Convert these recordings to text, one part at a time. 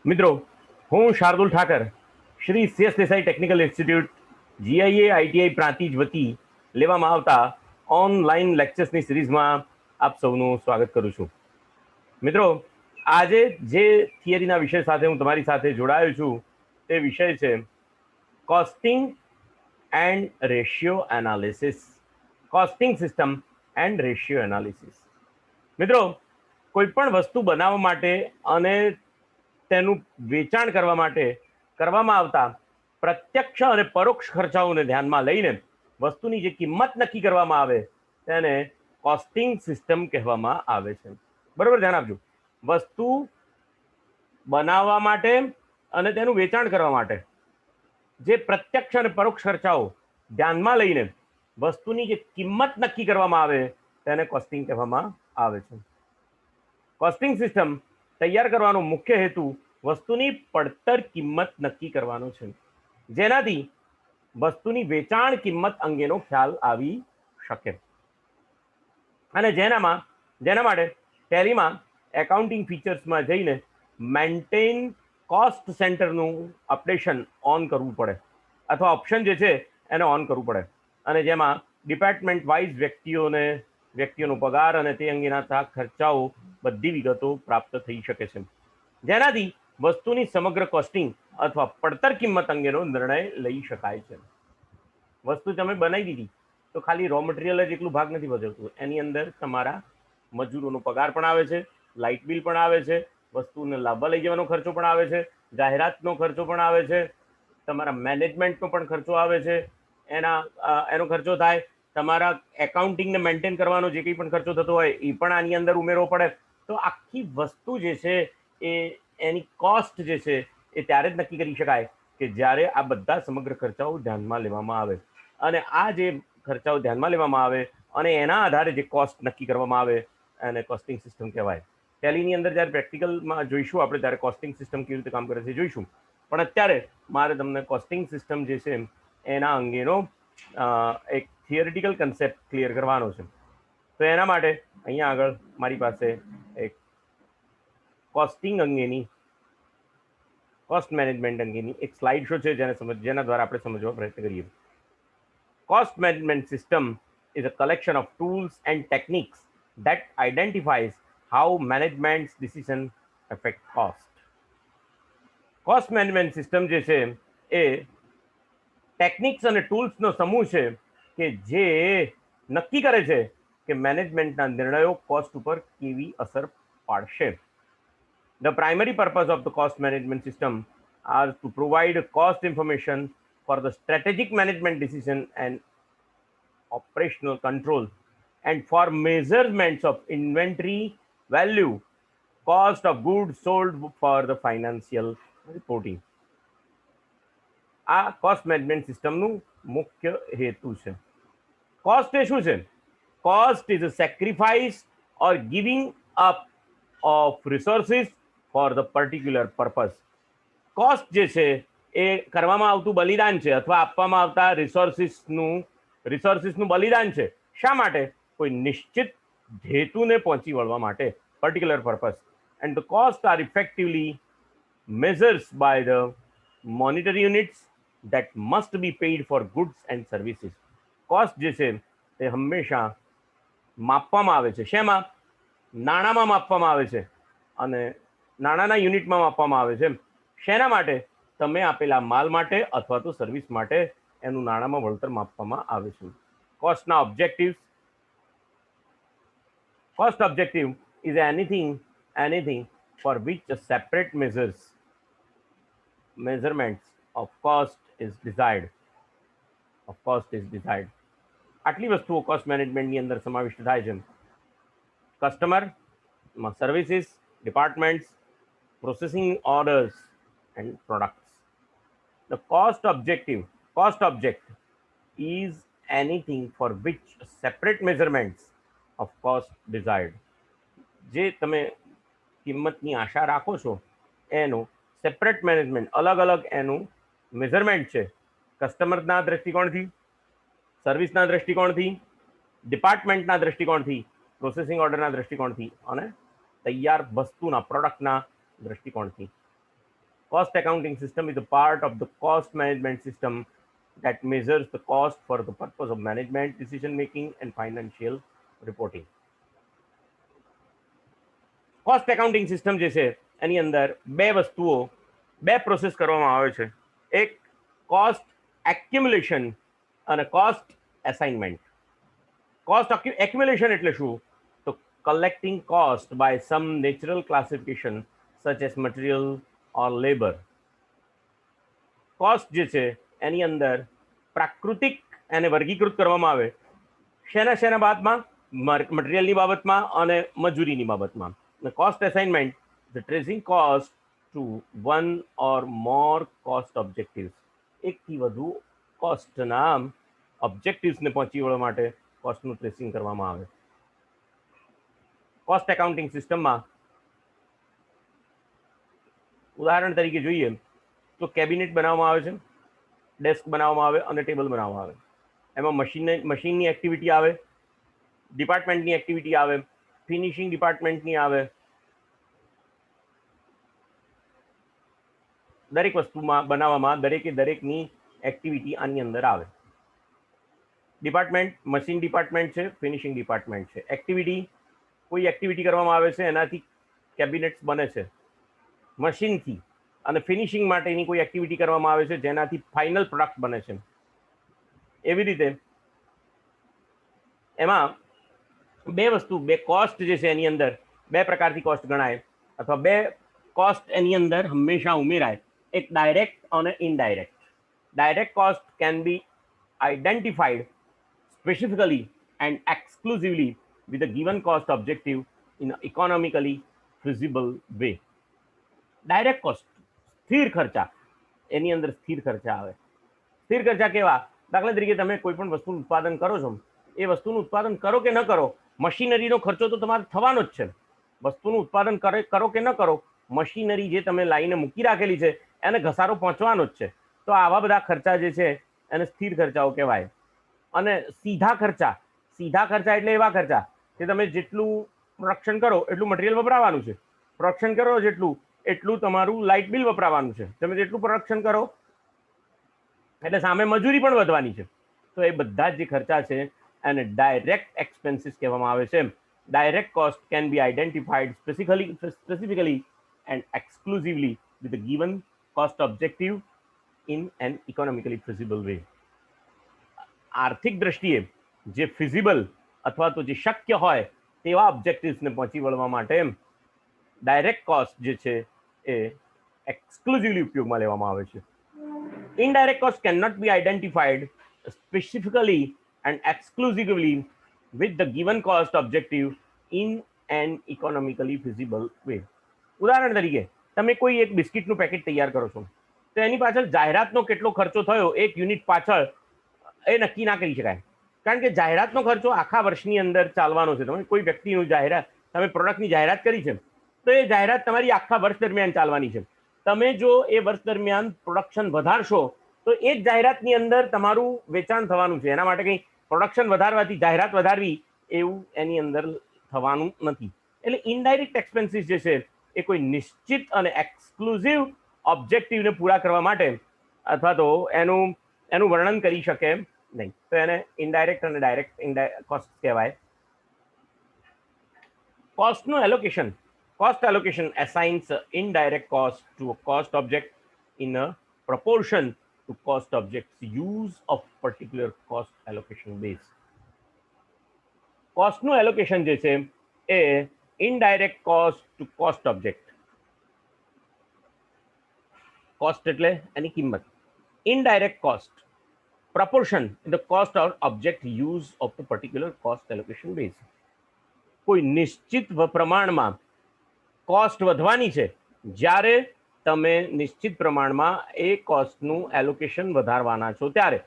મિત્રો, હું Shardul Thakar Shri CS Desai technical institute GIA ITI Prantij વતી લેવામાં આવતા ઓનલાઈન લેક્ચર્સની સિરીઝમાં આપ સૌનું સ્વાગત કરું છું. મિત્રો, આજે જે થિયરીના વિષય સાથે હું તમારી સાથે જોડાયો છું તે વિષય છે costing and ratio analysis. Costing system and ratio analysis. મિત્રો, કોઈ પણ વસ્તુ બનાવવા માટે અને તેનું વેચાણ કરવા માટે કરવામાં આવતા પ્રત્યક્ષ અને પરોક્ષ ખર્ચાઓને ધ્યાનમાં લઈને વસ્તુની જે કિંમત નક્કી કરવામાં આવે તેને કોસ્ટિંગ સિસ્ટમ કહેવામાં આવે છે. બરોબર, ધ્યાન આપજો. વસ્તુ બનાવવા માટે અને તેનું વેચાણ કરવા માટે જે પ્રત્યક્ષ અને પરોક્ષ ખર્ચાઓ ધ્યાનમાં લઈને વસ્તુની જે કિંમત નક્કી કરવામાં આવે તેને કોસ્ટિંગ કહેવામાં આવે છે. કોસ્ટિંગ સિસ્ટમ તૈયાર કરવાનો મુખ્ય હેતુ વસ્તુની પડતર કિંમત નક્કી કરવાનો છે, જેનાથી વસ્તુની વેચાણ કિંમત અંગેનો ખ્યાલ આવી શકે અને જેના માટે ટેલીમાં એકાઉન્ટિંગ ફીચર્સમાં જઈને મેન્ટેન કોસ્ટ સેન્ટરનું અપડેશન ઓન કરવું પડે અથવા ઓપ્શન જે છે એને ઓન કરવું પડે, અને જેમાં ડિપાર્ટમેન્ટ વાઇઝ વ્યક્તિઓનો પગાર અને તે અંગેના ખર્ચાઓ બધી વિગતો પ્રાપ્ત થઈ શકે છે, જેનાથી વસ્તુની સમગ્ર કોસ્ટિંગ અથવા પડતર કિંમત અંગેનો નિર્ણય લઈ શકાય છે. વસ્તુ તમે બનાવી દીધી તો ખાલી રો મટીરિયલ જ એકલું ભાગ નથી ભજવતું, એની અંદર તમારા મજૂરોનો પગાર પણ આવે છે, લાઇટ બિલ પણ આવે છે, વસ્તુને લાવવા લઈ જવાનો ખર્ચો પણ આવે છે, જાહેરાતનો ખર્ચો પણ આવે છે, તમારા મેનેજમેન્ટનો પણ ખર્ચો આવે છે, એનો ખર્ચો થાય, તમારા એકાઉન્ટિંગને મેન્ટેન કરવાનો જે કંઈ પણ ખર્ચો થતો હોય એ પણ આની અંદર ઉમેરવો પડે. તો આખી વસ્તુ જે છે એની કોસ્ટ જે છે એ ત્યારે જ નક્કી કરી શકાય કે જ્યારે આ બધા સમગ્ર ખર્ચાઓ ધ્યાનમાં લેવામાં આવે, અને આ જે ખર્ચાઓ ધ્યાનમાં લેવામાં આવે અને એના આધારે જે કોસ્ટ નક્કી કરવામાં આવે એને કોસ્ટિંગ સિસ્ટમ કહેવાય. ટેલીની અંદર જ્યારે પ્રેક્ટિકલમાં જોઈશું આપણે ત્યારે કોસ્ટિંગ સિસ્ટમ કેવી રીતે કામ કરે છે જોઈશું, પણ અત્યારે મારે તમને કોસ્ટિંગ સિસ્ટમ જે છે એના અંગેનો એક થિયરિટિકલ કન્સેપ્ટ ક્લિયર કરવાનો છે. તો એના માટે અહીંયા આગળ મારી પાસે એક કોસ્ટિંગ અંગેની, કોસ્ટ મેનેજમેન્ટ અંગેની એક સ્લાઇડ શો છે જેના દ્વારા આપણે સમજવા પ્રયત્ન કરીએ. Cost management system is a collection of tools and techniques that identifies how management's decision affect cost. Cost management system જે છે એ ટેકનિક્સ અને ટૂલ્સનો સમૂહ છે કે જે નક્કી કરે છે કે મેનેજમેન્ટના નિર્ણયો કોસ્ટ ઉપર કેવી અસર પાડશે. The primary purpose of the cost management system are to provide cost information for the strategic management decision and operational control, and for measurements of inventory value, cost of goods sold for the financial reporting. આ cost management સિસ્ટમનું મુખ્ય હેતુ છે. Cost એ શું છે? Cost is a sacrifice or giving up of resources for the particular purpose. Cost જે છે એ કરવામાં આવતું બલિદાન છે અથવા આપવામાં આવતા રિસોર્સિસનું બલિદાન છે. શા માટે? કોઈ નિશ્ચિત હેતુને પહોંચી વળવા માટે, particular purpose. And the cost are effectively measures by the monetary units that must be paid for goods and services. Cost જે છે તે હંમેશા માપવામાં આવે છે. શેમાં? નાણાંમાં માપવામાં આવે છે, અને નાણાંના યુનિટમાં માપવામાં આવે છે. શેના માટે? તમે આપેલા માલ માટે અથવા તો સર્વિસ માટે એનું નાણાંમાં વળતર માપવામાં આવે છે. કોસ્ટના objectives. Cost objective is anything for which a separate measurements of cost is desired. આટલી વસ્તુઓ કોસ્ટ મેનેજમેન્ટની અંદર સમાવિષ્ટ થાય છે. Customer, services, departments, processing orders and products. The cost object is anything for which separate measurements of cost desired. જે તમે કિંમતની આશા રાખો છો એનું સેપરેટ મેનેજમેન્ટ, અલગ અલગ એનું મેઝરમેન્ટ છે. કસ્ટમરના દ્રષ્ટિકોણથી, સર્વિસના દ્રષ્ટિકોણથી, ડિપાર્ટમેન્ટના દ્રષ્ટિકોણથી, પ્રોસેસિંગ ઓર્ડરના દ્રષ્ટિકોણથી અને તૈયાર વસ્તુના પ્રોડક્ટના દ્રષ્ટિકોણથી. Cost accounting system is a part of the cost management system that measures the cost for the purpose of management, decision making and financial reporting. Cost accounting system જે છે એની અંદર બે વસ્તુઓ, બે પ્રોસેસ કરવામાં આવે છે. એક કોસ્ટ એક્યુમ્યુલેશન અને કોસ્ટ અસાઇનમેન્ટ. કોસ્ટ એક્યુમ્યુલેશન એટલે શું? તો collecting cost by some natural classification such as material or labour. Cost જે છે એની અંદર પ્રાકૃતિક એને વર્ગીકૃત કરવામાં આવે. શેના બાબતમાં? મટીરિયલની બાબતમાં અને મજૂરીની બાબતમાં. Cost assignment, the tracing cost to one or more cost objectives. એકથી વધુ કોસ્ટના ઓબ્જેક્ટિવ્સને પહોંચી વળવા માટે કોસ્ટનું ટ્રેસિંગ કરવામાં આવે. કોસ્ટ એકાઉન્ટિંગ સિસ્ટમમાં ઉદાહરણ તરીકે જોઈએ તો કેબિનેટ બનાવવામાં આવે છે, ડેસ્ક બનાવવામાં આવે અને ટેબલ બનાવવામાં આવે. એમાં મશીનની એક્ટિવિટી આવે, ડિપાર્ટમેન્ટની એક્ટિવિટી આવે, ફિનિશિંગ ડિપાર્ટમેન્ટની આવે. દરેક વસ્તુમાં બનાવવામાં દરેકની એક્ટિવિટી આની અંદર આવે. ડિપાર્ટમેન્ટ, મશીન ડિપાર્ટમેન્ટ છે, ફિનિશિંગ ડિપાર્ટમેન્ટ છે. એક્ટિવિટી, કોઈ એક્ટિવિટી કરવામાં આવે છે એનાથી કેબિનેટ્સ બને છે મશીનથી, અને ફિનિશિંગ માટેની કોઈ એક્ટિવિટી કરવામાં આવે છે જેનાથી ફાઇનલ પ્રોડક્ટ બને છે. એવી રીતે એમાં બે વસ્તુ, બે કોસ્ટ જે છે એની અંદર બે પ્રકારથી કોસ્ટ ગણાય અથવા બે કોસ્ટ એની અંદર હંમેશા ઉમેરાય. એક ડાયરેક્ટ અને indirect. Direct cost can be identified specifically and exclusively with a given cost objective in an economically feasible way. Direct cost, સ્થિર ખર્ચા, એની અંદર સ્થિર ખર્ચા આવે. સ્થિર ખર્ચા કેવા? દાખલા તરીકે તમે કોઈ પણ વસ્તુનું ઉત્પાદન કરો છો, એ વસ્તુનું ઉત્પાદન કરો કે ન કરો, મશીનરીનો ખર્ચો તો તમારે થવાનો જ છે. વસ્તુનું ઉત્પાદન કરો કે ન કરો, મશીનરી જે તમે લાઈને મૂકી રાખેલી છે એને ઘસારો પહોંચવાનો જ છે. તો આવા બધા ખર્ચા જે છે એને સ્થિર ખર્ચાઓ કહેવાય. અને સીધા ખર્ચા એટલે એવા ખર્ચા કે તમે જેટલું પ્રોડક્શન કરો એટલું મટીરિયલ વપરાવાનું છે, પ્રોડક્શન કરો એટલું તમારું લાઇટ બિલ વપરાવાનું છે, તમે જેટલું પ્રોડક્શન કરો એટલે સામે મજૂરી પણ વધવાની છે. તો એ બધા જે ખર્ચા છે એને ડાયરેક્ટ એક્સપેન્સીસ કહેવામાં આવે છે. Direct cost can be identified specifically and exclusively with a given cost objective in an economically feasible way. આર્થિક દ્રષ્ટિએ જે ફિઝિબલ અથવા તો જે શક્ય હોય તેવા ઓબ્જેક્ટિવ્સને પહોંચી વળવા માટે ડાયરેક્ટ કોસ્ટ જે છે એ એક્સક્લુઝિવલી ઉપયોગમાં લેવામાં આવે છે. Indirect cost can not be identified specifically and exclusively with the given cost objective in an economically feasible way. ઉદાહરણ તરીકે તમે કોઈ એક બિસ્કિટનું પેકેટ તૈયાર કરો છો તો એની પાછળ જાહેરાતનો કેટલો ખર્ચો થયો એક યુનિટ પાછળ એ નક્કી ના કરી શકાય, કારણ કે જાહેરાતનો ખર્ચો આખા વર્ષની અંદર ચાલવાનો છે. તમે કોઈ વ્યક્તિનું જાહેરાત, તમે પ્રોડક્ટની જાહેરાત કરી છે તો એ જાહેરાત તમારી આખા વર્ષ દરમિયાન ચાલવાની છે. તમે જો એ વર્ષ દરમિયાન પ્રોડક્શન વધારશો તો એ જ જાહેરાતની અંદર તમારું વેચાણ થવાનું છે. એના માટે કંઈ પ્રોડક્શન વધારવાથી જાહેરાત વધારવી એવું એની અંદર થવાનું નથી. એટલે ઇનડાયરેક્ટ એક્સપેન્સીસ જે છે એ કોઈ નિશ્ચિત અને એક્સક્લુઝિવ ઓબ્જેક્ટિવને પૂરા કરવા માટે અથવા તો એનું વર્ણન કરી શકે નહીં. તો એને ઇનડાયરેક્ટ અને ડાયરેક્ટ કોસ્ટ કહેવાય. કોસ્ટનું allocation, cost allocation assigns indirect cost to a cost object in a proportion to cost object's use of particular cost allocation base. કોસ્ટનું એલોકેશન જે છે એ indirect cost to cost object. Cost એટલે એની કિંમત, indirect cost proportion in the cost of object use of the particular cost allocation base. કોઈ નિશ્ચિત પ્રમાણમાં કોસ્ટ વધવાની છે જ્યારે તમે નિશ્ચિત પ્રમાણમાં એ કોસ્ટનું એલોકેશન વધારવાના છો ત્યારે.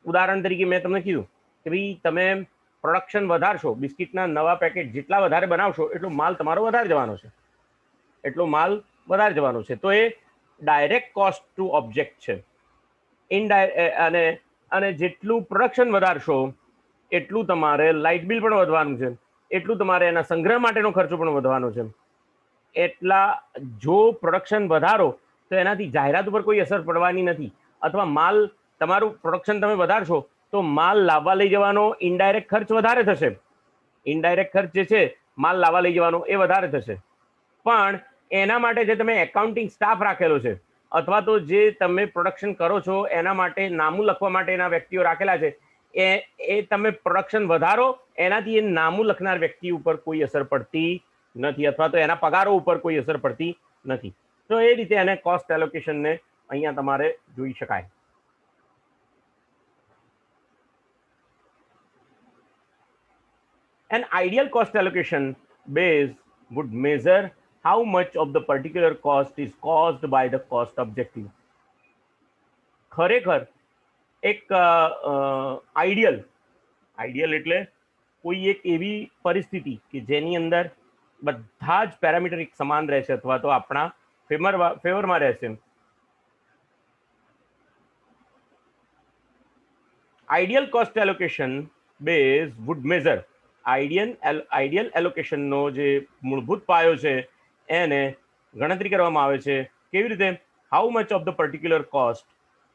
ઉદાહરણ તરીકે મેં તમને કીધું કે ભાઈ તમે પ્રોડક્શન વધારશો, બિસ્કિટના નવા પેકેટ જેટલા વધારે બનાવશો એટલો માલ તમારો વધારે જવાનો છે. તો એ ડાયરેક્ટ કોસ્ટ ટુ ઓબ્જેક્ટ છે. અને જેટલું પ્રોડક્શન વધારશો એટલું તમારે લાઇટ બિલ પણ વધવાનું છે, એટલું તમારે એના સંગ્રહ માટેનો ખર્ચો પણ વધવાનો છે. એટલા જો પ્રોડક્શન વધારો તો તો એનાથી જાહેરાત ઉપર કોઈ અસર પડવાની નથી, અથવા માલ તમારું પ્રોડક્શન તમે વધારશો તો માલ લાવવા લઈ જવાનો ઇનડાયરેક્ટ ખર્ચ વધારે થશે. ઇનડાયરેક્ટ ખર્ચ જે છે માલ લાવવા લઈ જવાનો એ વધારે થશે. પણ એના માટે જે તમે એકાઉન્ટિંગ સ્ટાફ રાખેલો છે અથવા તો જે તમે પ્રોડક્શન કરો છો એના માટે નામું લખવા માટેના વ્યક્તિઓ રાખેલા છે, એ તમે પ્રોડક્શન વધારો એનાથી એ નામું લખનાર વ્યક્તિ ઉપર કોઈ અસર પડતી નથી, અથવા તો એના પગારો ઉપર કોઈ અસર પડતી નથી. તો એ રીતે એને કોસ્ટ એલોકેશનને અહીંયા તમારે જોઈ શકાય. An ideal cost allocation base would measure how much of the particular cost is caused by the cost objective. ખરેખર એક આઈડિયલ એટલે કોઈ એક એવી પરિસ્થિતિ કે જેની અંદર બધા જ પેરામીટર એક સમાન રહેશે અથવા તો આપણા ફેવરમાં રહેશે. Ideal cost allocation base would measure, ideal એલોકેશનનો જે મૂળભૂત પાયો છે એને ગણતરી કરવામાં આવે છે. કેવી રીતે? How much of the particular cost,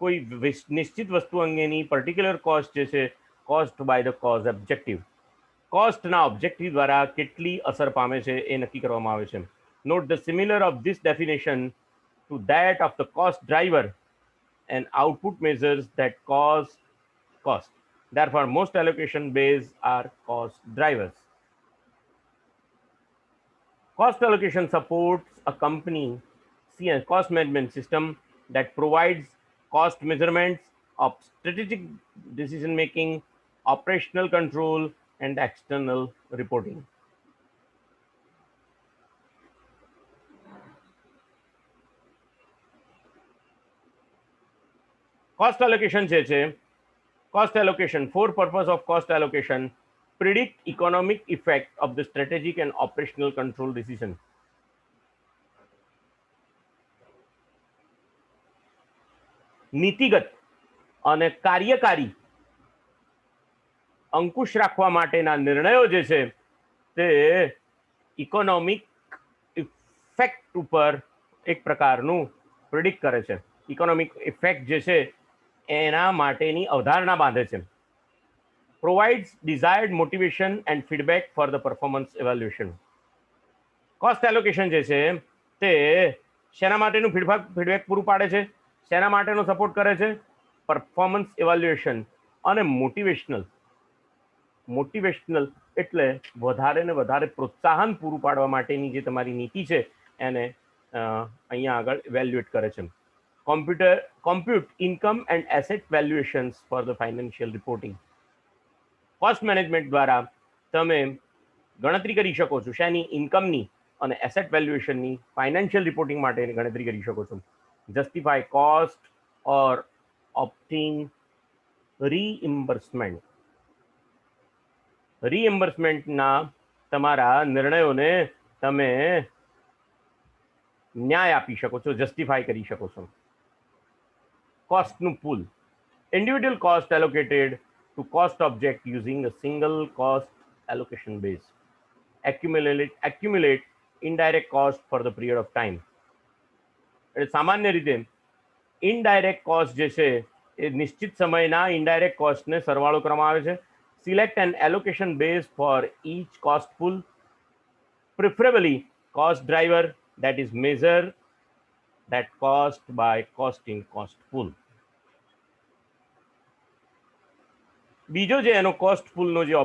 કોઈ નિશ્ચિત વસ્તુ અંગેની પર્ટિક્યુલર કોસ્ટ જે છે cost by the cause objective, કોસ્ટના ઓબ્જેક્ટિવ દ્વારા કેટલી અસર પામે છે એ નક્કી કરવામાં આવે છે. Note the similar of this definition to that of the cost driver and output measures that cause cost. Therefore, most allocation bases are cost drivers. Cost allocation supports a company cost management system that provides cost measurements of strategic decision making, operational control, and external reporting. Cost allocation જે છે, cost allocation, for purpose of cost allocation, predict economic effect of the strategic and operational control decision. નીતિગત અને કાર્યકારી અંકુશ રાખવા માટેના નિર્ણયો જે છે તે ઇકોનોમિક ઇફેક્ટ ઉપર એક પ્રકારનું પ્રિડિક્ટ કરે છે. ઇકોનોમિક ઇફેક્ટ જે છે એના માટેની અવધારણા બાંધે છે. Provides desired motivation and feedback for the performance evaluation. Cost allocation જે છે તે શેના માટેનું ફીડબેક પૂરું પાડે છે, શેના માટેનો સપોર્ટ કરે છે? પરફોર્મન્સ ઇવેલ્યુએશન અને મોટિવેશનલ એટલે વધારે ને વધારે પ્રોત્સાહન પૂરું પાડવા માટેની જે તમારી નીતિ છે એને અહીંયા આગળ ઇવેલ્યુએટ કરે છે. compute income and asset valuations for the financial reporting. Cost management દ્વારા તમે ગણતરી કરી શકો છો શેની? ઇન્કમની અને એસેટ વેલ્યુએશનની ફાઇનાન્શિયલ રિપોર્ટિંગ માટે ગણતરી કરી શકો છો. જસ્ટિફાય કોસ્ટ ઓર ઓપ્ટિંગ રીઇમ્બર્સમેન્ટ. રીઇમ્બર્સમેન્ટના તમારા નિર્ણયોને તમે ન્યાય આપી શકો છો, જસ્ટિફાય કરી શકો છો. કોસ્ટનું pool, individual cost allocated to cost object using a single cost allocation base. Accumulate indirect cost for the period of time. એટલે સામાન્ય રીતે ઇનડાયરેક્ટ કોસ્ટ જે છે એ નિશ્ચિત સમયના ઇનડાયરેક્ટ કોસ્ટને સરવાળો કરવામાં આવે છે. Select an allocation base for each cost pool, preferably cost driver that is measure that cost by costing cost pool. બીજો જે એનો કોસ્ટ પૂલનો જે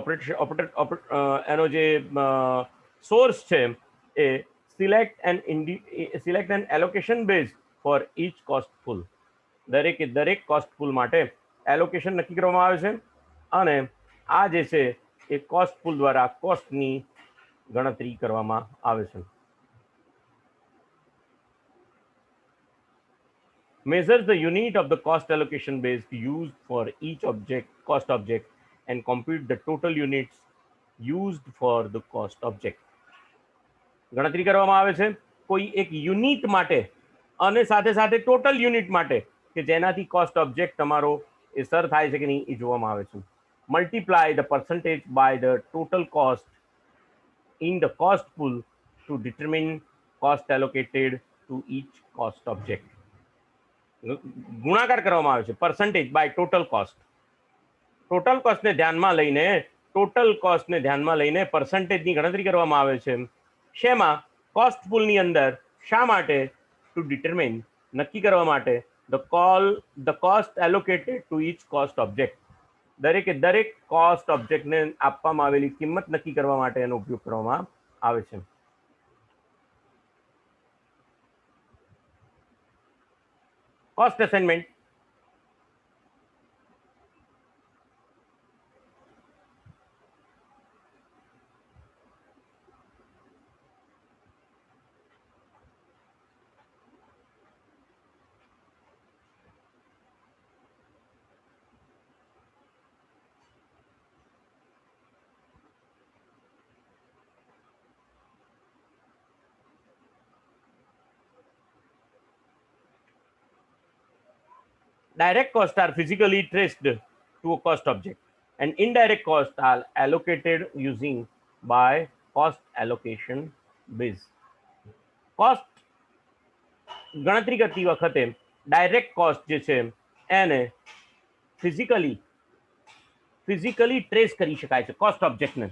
એનો જે સોર્સ છે એ select an allocation base for each cost pool. દરેક કોસ્ટ પૂલ માટે એલોકેશન નક્કી કરવામાં આવે છે અને આ જે છે એ કોસ્ટ પૂલ દ્વારા કોસ્ટની ગણતરી કરવામાં આવે છે. Measures the unit of the cost allocation base used for each cost object and compute the total units used for the cost object. ગણતરી કરવામાં આવે છે કોઈ એક યુનિટ માટે અને સાથે સાથે ટોટલ યુનિટ માટે કે જેનાથી કોસ્ટ ઓબ્જેક્ટ તમારો એ સર થાય છે કે નહીં એ જોવામાં આવે છે. Multiply the percentage by the total cost in the cost pool to determine cost allocated to each cost object. ગુણાકાર કરવામાં આવે છે percentage by total cost. Total કોસ્ટને ધ્યાનમાં લઈને પર્સન્ટેજની ગણતરી કરવામાં આવે છે. શેમાં? કોસ્ટ પુલની અંદર. શા માટે? ટુ ડિટરમિન, નક્કી કરવા માટે the cost allocated to each cost object. દરેક કોસ્ટ ઓબ્જેક્ટને આપવામાં આવેલી કિંમત નક્કી કરવા માટે એનો ઉપયોગ કરવામાં આવે છે. Cost assignment. Direct costs are physically traced to a cost object, and indirect costs are allocated using by cost allocation base. Cost ગણતરી કરતી વખતે ડાયરેક્ટ કોસ્ટ જે છે એને ફિઝિકલી ટ્રેસ કરી શકાય છે કોસ્ટ ઓબ્જેક્ટને,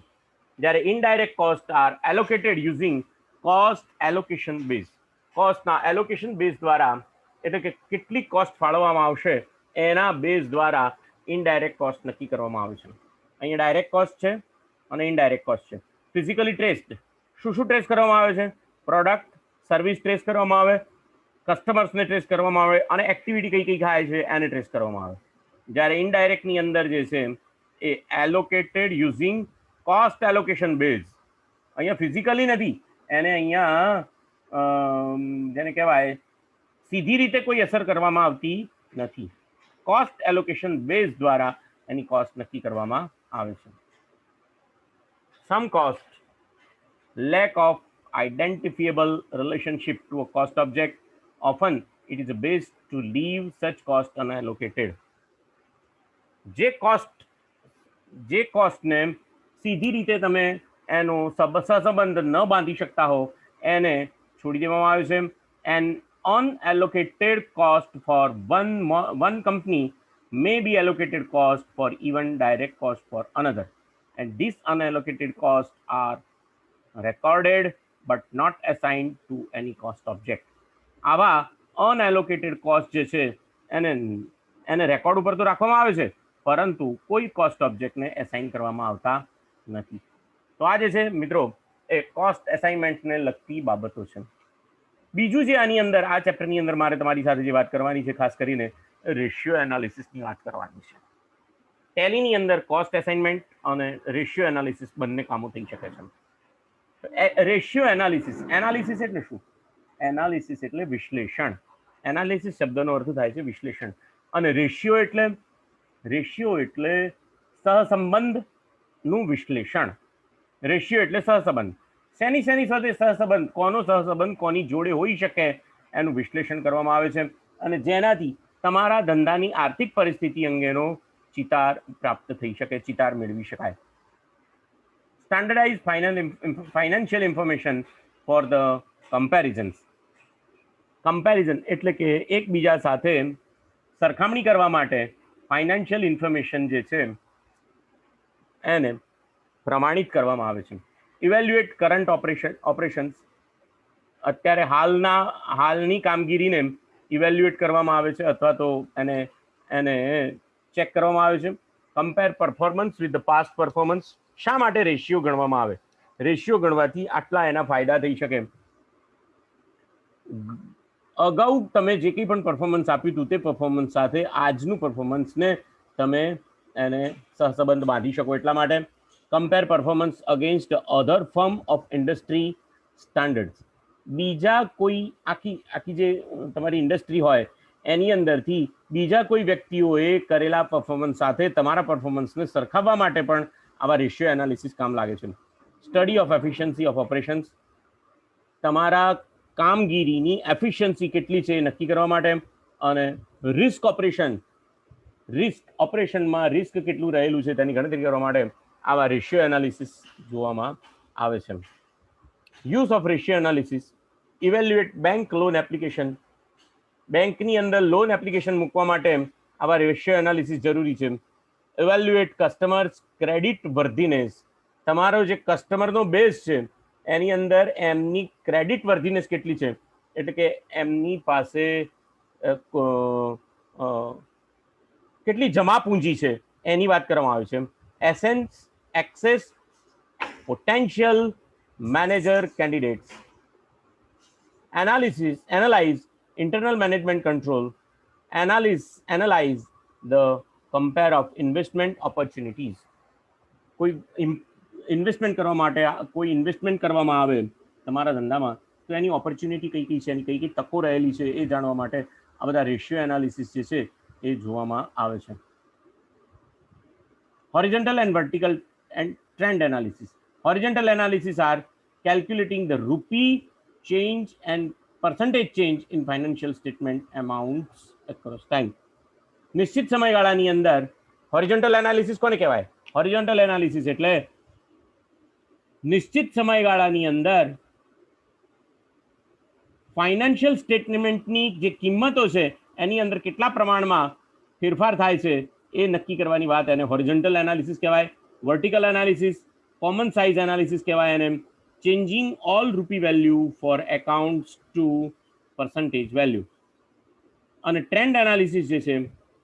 જ્યારે indirect cost are allocated using cost allocation base. કોસ્ટના એલોકેશન બેઝ દ્વારા, એટલે કે કેટલી કોસ્ટ ફાળવવામાં આવશે એના બેઝ દ્વારા ઇનડાયરેક્ટ કોસ્ટ નક્કી કરવામાં આવે છે. અહીંયા ડાયરેક્ટ કોસ્ટ છે અને ઇનડાયરેક્ટ કોસ્ટ છે. ફિઝિકલી ટ્રેસ્ડ. શું ટ્રેસ કરવામાં આવે છે? પ્રોડક્ટ, સર્વિસ ટ્રેસ કરવામાં આવે, કસ્ટમર્સને ટ્રેસ કરવામાં આવે, અને એક્ટિવિટી કઈ થાય છે એને ટ્રેસ કરવામાં આવે. જ્યારે ઇનડાયરેક્ટની અંદર જે છે એ એલોકેટેડ યુઝિંગ કોસ્ટ એલોકેશન બેઝ. અહીંયા ફિઝિકલી નથી, એને અહીંયા જેને કહેવાય સીધી રીતે કોઈ અસર કરવામાં આવતી નથી. કોસ્ટ એલોકેશન બેઝ દ્વારા એની કોસ્ટ નક્કી કરવામાં આવે છે. સમ cost lack of identifiable relationship to a cost object, often it is best to leave such cost unallocated. જે કોસ્ટને સીધી રીતે તમે એનો સહસંબંધ ન બાંધી શકતા હો એને છોડી દેવામાં આવે છે. And unallocated cost for one company may be allocated cost for even direct cost for another, and these unallocated costs are recorded but not assigned to any cost object. આવા અનએલોકેટેડ કોસ્ટ જે છે એને રેકોર્ડ ઉપર તો રાખવામાં આવે છે, પરંતુ કોઈ કોસ્ટ ઓબ્જેક્ટને એસાઇન કરવામાં આવતા નથી. તો આ જે છે મિત્રો એ કોસ્ટ એસાઇનમેન્ટને લગતી બાબતો છે. બીજું જે આની અંદર આ ચેપ્ટરની અંદર મારે તમારી સાથે જે વાત કરવાની છે, ખાસ કરીને રેશિયો એનાલિસિસની વાત કરવાની છે. ટેલીની અંદર કોસ્ટ એસાઇનમેન્ટ અને રેશિયો એનાલિસિસ બંને કામો થઈ શકે છે. રેશિયો એનાલિસિસ એટલે શું? એનાલિસિસ એટલે વિશ્લેષણ. એનાલિસિસ શબ્દનો અર્થ થાય છે વિશ્લેષણ. અને રેશિયો એટલે સહસંબંધનું વિશ્લેષણ. રેશિયો એટલે સહસંબંધ. શેની સાથે સહસંબંધ, કોનો સહસંબંધ કોની જોડે હોઈ શકે એનું વિશ્લેષણ કરવામાં આવે છે, અને જેનાથી તમારા ધંધાની આર્થિક પરિસ્થિતિ અંગેનો ચિતાર પ્રાપ્ત થઈ શકે, ચિતાર મેળવી શકાય. Standardized financial information for the comparisons. Comparison એટલે કે એકબીજા સાથે સરખામણી કરવા માટે ફાઇનાન્શિયલ ઇન્ફોર્મેશન જે છે એને પ્રમાણિત કરવામાં આવે છે. Evaluate current operations. અત્યારે હાલની કામગીરીને ઇવેલ્યુએટ કરવામાં આવે છે અથવા તો એને ચેક કરવામાં આવે છે. Compare performance with the past performance. શા માટે રેશિયો ગણવામાં આવે? રેશિયો ગણવાથી આટલા એના ફાયદા થઈ શકે. અગાઉ તમે જે કંઈ પણ પરફોર્મન્સ આપ્યું હતું તે પરફોર્મન્સ સાથે આજનું પરફોર્મન્સને તમે એને સહસંબંધ બાંધી શકો એટલા માટે. Compare performance against other firm of industry standards. બીજા કોઈ આખી જે તમારી ઇન્ડસ્ટ્રી હોય એની અંદરથી બીજા કોઈ વ્યક્તિઓએ કરેલા પરફોર્મન્સ સાથે તમારા પરફોર્મન્સને સરખાવવા માટે પણ આવા રેશિયો એનાલિસિસ કામ લાગે છે. Study of efficiency of operations. તમારા કામગીરીની એફિશિયન્સી કેટલી છે એ નક્કી કરવા માટે. અને રિસ્ક ઓપરેશનમાં રિસ્ક કેટલું રહેલું છે તેની ગણતરી કરવા માટે આવા રેશિયો એનાલિસિસ જોવામાં આવે છે. Use of ratio analysis. Evaluate bank loan application. બેંકની અંદર લોન એપ્લિકેશન મૂકવા માટે આવા રેશિયો એનાલિસિસ જરૂરી છે. ઇવેલ્યુએટ કસ્ટમર્સ ક્રેડિટ વર્ધીનેસ, તમારો જે કસ્ટમરનો બેઝ છે એની અંદર એમની ક્રેડિટ વર્ધીનેસ કેટલી છે, એટલે કે એમની પાસે કેટલી જમા પૂંજી છે એની વાત કરવામાં આવે છે. Essence access potential manager candidates, analyse internal management control, analyze the compare of investment opportunities. કોઈ ઇન્વેસ્ટમેન્ટ કરવા માટે કોઈ ઇન્વેસ્ટમેન્ટ કરવામાં આવે તમારા ધંધામાં તો એની ઓપોર્ચ્યુનિટી કઈ કઈ છે, એની કઈ કઈ તકો રહેલી છે એ જાણવા માટે આ બધા રેશિયો એનાલિસિસ જે છે એ જોવામાં આવે છે. Horizontal and vertical and trend analysis. Horizontal analysis are calculating the rupee change and percentage change in financial statement amounts across time. નિશ્ચિત સમયગાળાની અંદર હોરિઝોન્ટલ એનાલિસિસ કોને કહેવાય? હોરિઝોન્ટલ એનાલિસિસ એટલે નિશ્ચિત સમયગાળાની અંદર ફાઇનાન્શિયલ સ્ટેટમેન્ટની જે કિંમતો છે એની અંદર કેટલા પ્રમાણમાં ફેરફાર થાય છે એ નક્કી કરવાની વાત એને હોરિઝોન્ટલ એનાલિસિસ કહેવાય. Vertical analysis common size analysis કહેવાય એને. Changing all rupee value for accounts to percentage value. અને ટ્રેન્ડ એનાલિસિસ જે છે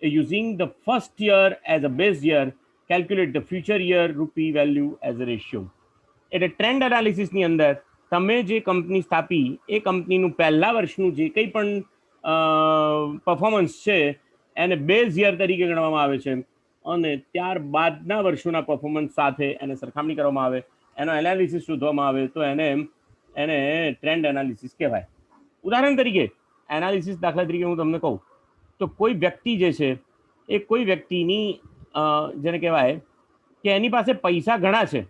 એ using the first year as a base year calculate the future year rupee value as a ratio. એટલે trend એનાલિસિસની અંદર તમે જે કંપની સ્થાપી એ કંપનીનું પહેલા વર્ષનું જે કંઈ પણ પરફોર્મન્સ છે એને બેઝ યર તરીકે ગણવામાં આવે છે અને ત્યારબાદના વર્ષોના પરફોર્મન્સ સાથે એને સરખામણી કરવામાં આવે, એનો એનાલિસિસ શોધવામાં આવે તો એને ટ્રેન્ડ એનાલિસિસ કહેવાય. ઉદાહરણ તરીકે એનાલિસિસ દાખલા તરીકે હું તમને કહું તો કોઈ વ્યક્તિ જે છે એ કોઈ વ્યક્તિની જેને કહેવાય કે એની પાસે પૈસા ઘણા છે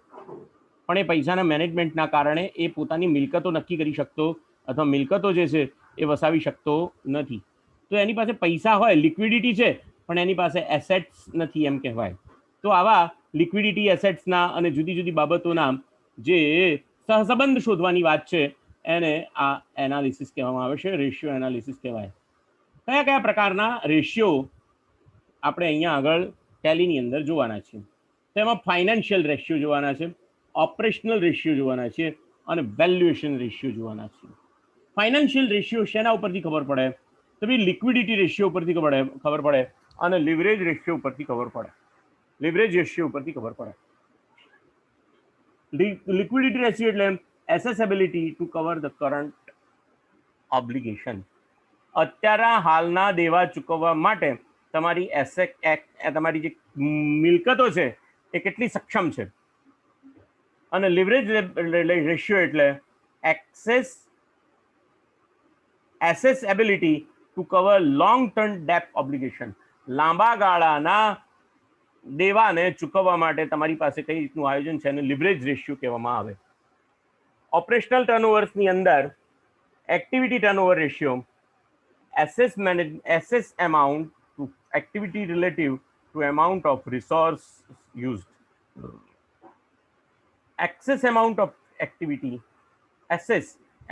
પણ એ પૈસાના મેનેજમેન્ટના કારણે એ પોતાની મિલકતો નક્કી કરી શકતો અથવા મિલકતો જે છે એ વસાવી શકતો નથી. તો એની પાસે પૈસા હોય, લિક્વિડિટી છે, પણ એની પાસે એસેટ્સ નથી એમ કહેવાય. તો આવા લિક્વિડિટી, એસેટ્સના અને જુદી જુદી બાબતોના જે સહસંબંધ શોધવાની વાત છે એને આ એનાલિસિસ કહેવામાં આવે છે, રેશિયો એનાલિસિસ કહેવાય. કયા કયા પ્રકારના રેશિયો આપણે અહીંયા આગળ ટેલીની અંદર જોવાના છે? તેમાં ફાઇનાન્શિયલ રેશિયો જોવાના છે, ઓપરેશનલ રેશિયો જોવાના છે અને વેલ્યુએશન રેશિયો જોવાના છે. ફાઇનાન્શિયલ રેશિયો શેના ઉપરથી ખબર પડે? તો ભાઈ લિક્વિડિટી રેશિયો ઉપરથી ખબર પડે અને લિવરેજ રેશિયો ઉપરથી ખબર પડે. લિવરેજ રેશિયો ઉપરથી ખબર પડે. લિક્વિડિટી રેશિયો એટલે accessibility to cover the current obligation. અત્યારે હાલના દેવા ચૂકવવા માટે તમારી તમારી જે મિલકતો છે એ કેટલી સક્ષમ છે. અને લિવરેજ રેશિયો એટલે accessibility to cover long term debt obligation. લાંબા ગાળાના દેવાને ચૂકવવા માટે તમારી પાસે કઈ રીતનું આયોજન છે એને લિવરેજ રેશિયો કહેવામાં આવે. ઓપરેશનલ ટર્નઓવર્સની અંદર activity turnover ratio, assess amount to activity relative to amount of resource used. Excess amount of activity, assess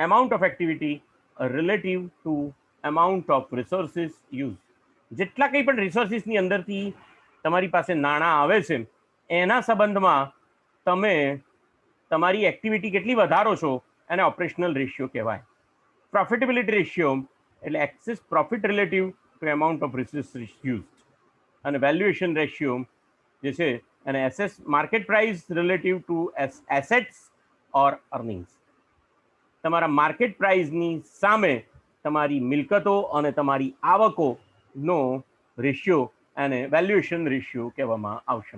amount of activity relative to amount of resources used. જેટલા કંઈ પણ રિસોર્સિસની અંદરથી તમારી પાસે નાણાં આવે છે એના સંબંધમાં તમે તમારી એક્ટિવિટી કેટલી વધારો છો એને ઓપરેશનલ રેશિયો કહેવાય. પ્રોફિટેબિલિટી રેશિયો એટલે access profit relative to amount of resources used. અને વેલ્યુએશન રેશિયો જે છે અને assess market price relative to assets or earnings. તમારા માર્કેટ પ્રાઇસની સામે તમારી મિલકતો અને તમારી આવકોનો રેશિયો અને વેલ્યુએશન રેશિયો કહેવામાં આવશે.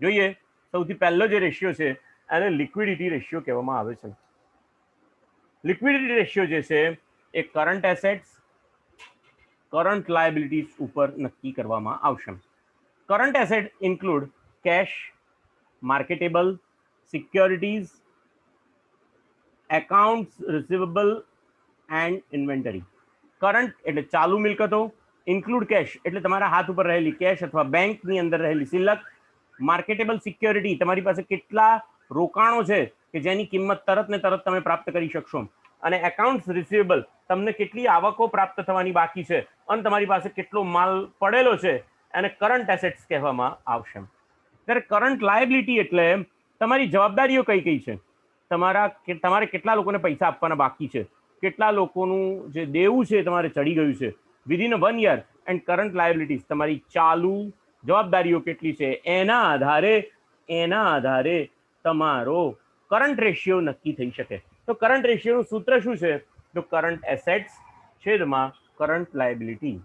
જોઈએ સૌથી પહેલો જે રેશિયો છે એને લિક્વિડિટી રેશિયો કહેવામાં આવે છે. લિક્વિડિટી રેશિયો જે છે એ કરંટ એસેટ્સ, કરંટ લાયબિલિટીઝ ઉપર નક્કી કરવામાં આવશે. Current asset include cash, marketable securities, accounts receivable and inventory. Current એટલે ચાલુ મિલકતો, ઇન્ક્લુડ કેશ એટલે તમારા હાથ ઉપર રહેલી કેશ અથવા બેંકની અંદર રહેલી સિલક. માર્કેટેબલ સિક્યોરિટી તમારી પાસે કેટલા રોકાણો છે કે જેની કિંમત તરત ને તરત તમે પ્રાપ્ત કરી શકશો. અને એકાઉન્ટ્સ રિસીવેબલ તમને કેટલી આવકો પ્રાપ્ત થવાની બાકી છે અને તમારી પાસે કેટલો માલ પડેલો છે એને કરંટ એસેટ્સ કહેવામાં આવશે. ત્યારે કરંટ લાયબિલિટી એટલે તમારી જવાબદારીઓ કઈ કઈ છે, તમારે કેટલા લોકોને પૈસા આપવાના બાકી છે, કેટલા લોકોનું જે દેવું છે તમારે ચડી ગયું છે within 1 year, end current liabilities તમારી ચાલુ જવાબદારીઓ કેટલી છે, એના આધારે તમારો કરંટ રેશિયો નક્કી થઈ શકે. તો કરંટ રેશિયોનું સૂત્ર શું છે? તો કરંટ એસેટ્સ છેદમાં કરંટ લાયબિલિટી.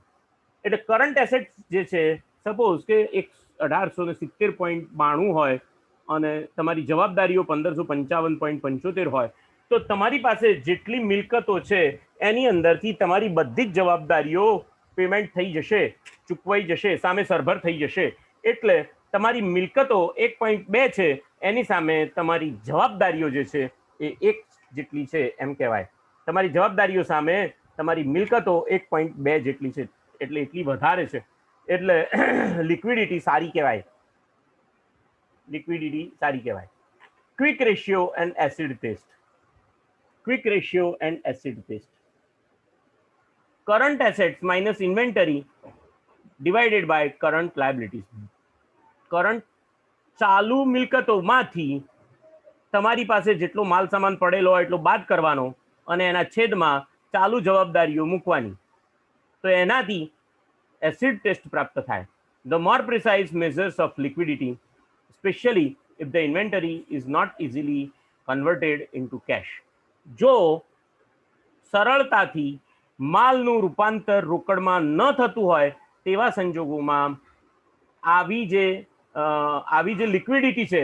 એટલે કરંટ એસેટ્સ જે છે, સપોઝ કે 1870.92 હોય અને તમારી જવાબદારીઓ 1555.75 હોય, તો તમારી પાસે જેટલી મિલકતો છે એની અંદરથી તમારી બધી જ જવાબદારીઓ પેમેન્ટ થઈ જશે, ચૂકવાઈ જશે, સામે સરભર થઈ જશે. એટલે તમારી મિલકતો 1.2 છે, એની સામે તમારી જવાબદારીઓ જે છે એ 1 જેટલી છે એમ કહેવાય. તમારી જવાબદારીઓ સામે તમારી મિલકતો 1.2 જેટલી છે, એટલે એટલી વધારે છે. એટલે લિક્વિડિટી સારી કહેવાય. Quick ratio and acid test. Current assets minus inventory divided by current liabilities. Current ચાલુ મિલકતોમાંથી તમારી પાસે જેટલો માલ સામાન પડેલો હોય એટલો બાદ કરવાનો અને એના છેદમાં ચાલુ જવાબદારીઓ મૂકવાની. તો એનાથી એસિડ ટેસ્ટ પ્રાપ્ત થાય. The more precise measures of liquidity, especially if the inventory is not easily converted into cash. જો સરળતાથી માલનું રૂપાંતર રોકડમાં ન થતું હોય તેવા સંજોગોમાં આવી જે લિક્વિડિટી છે,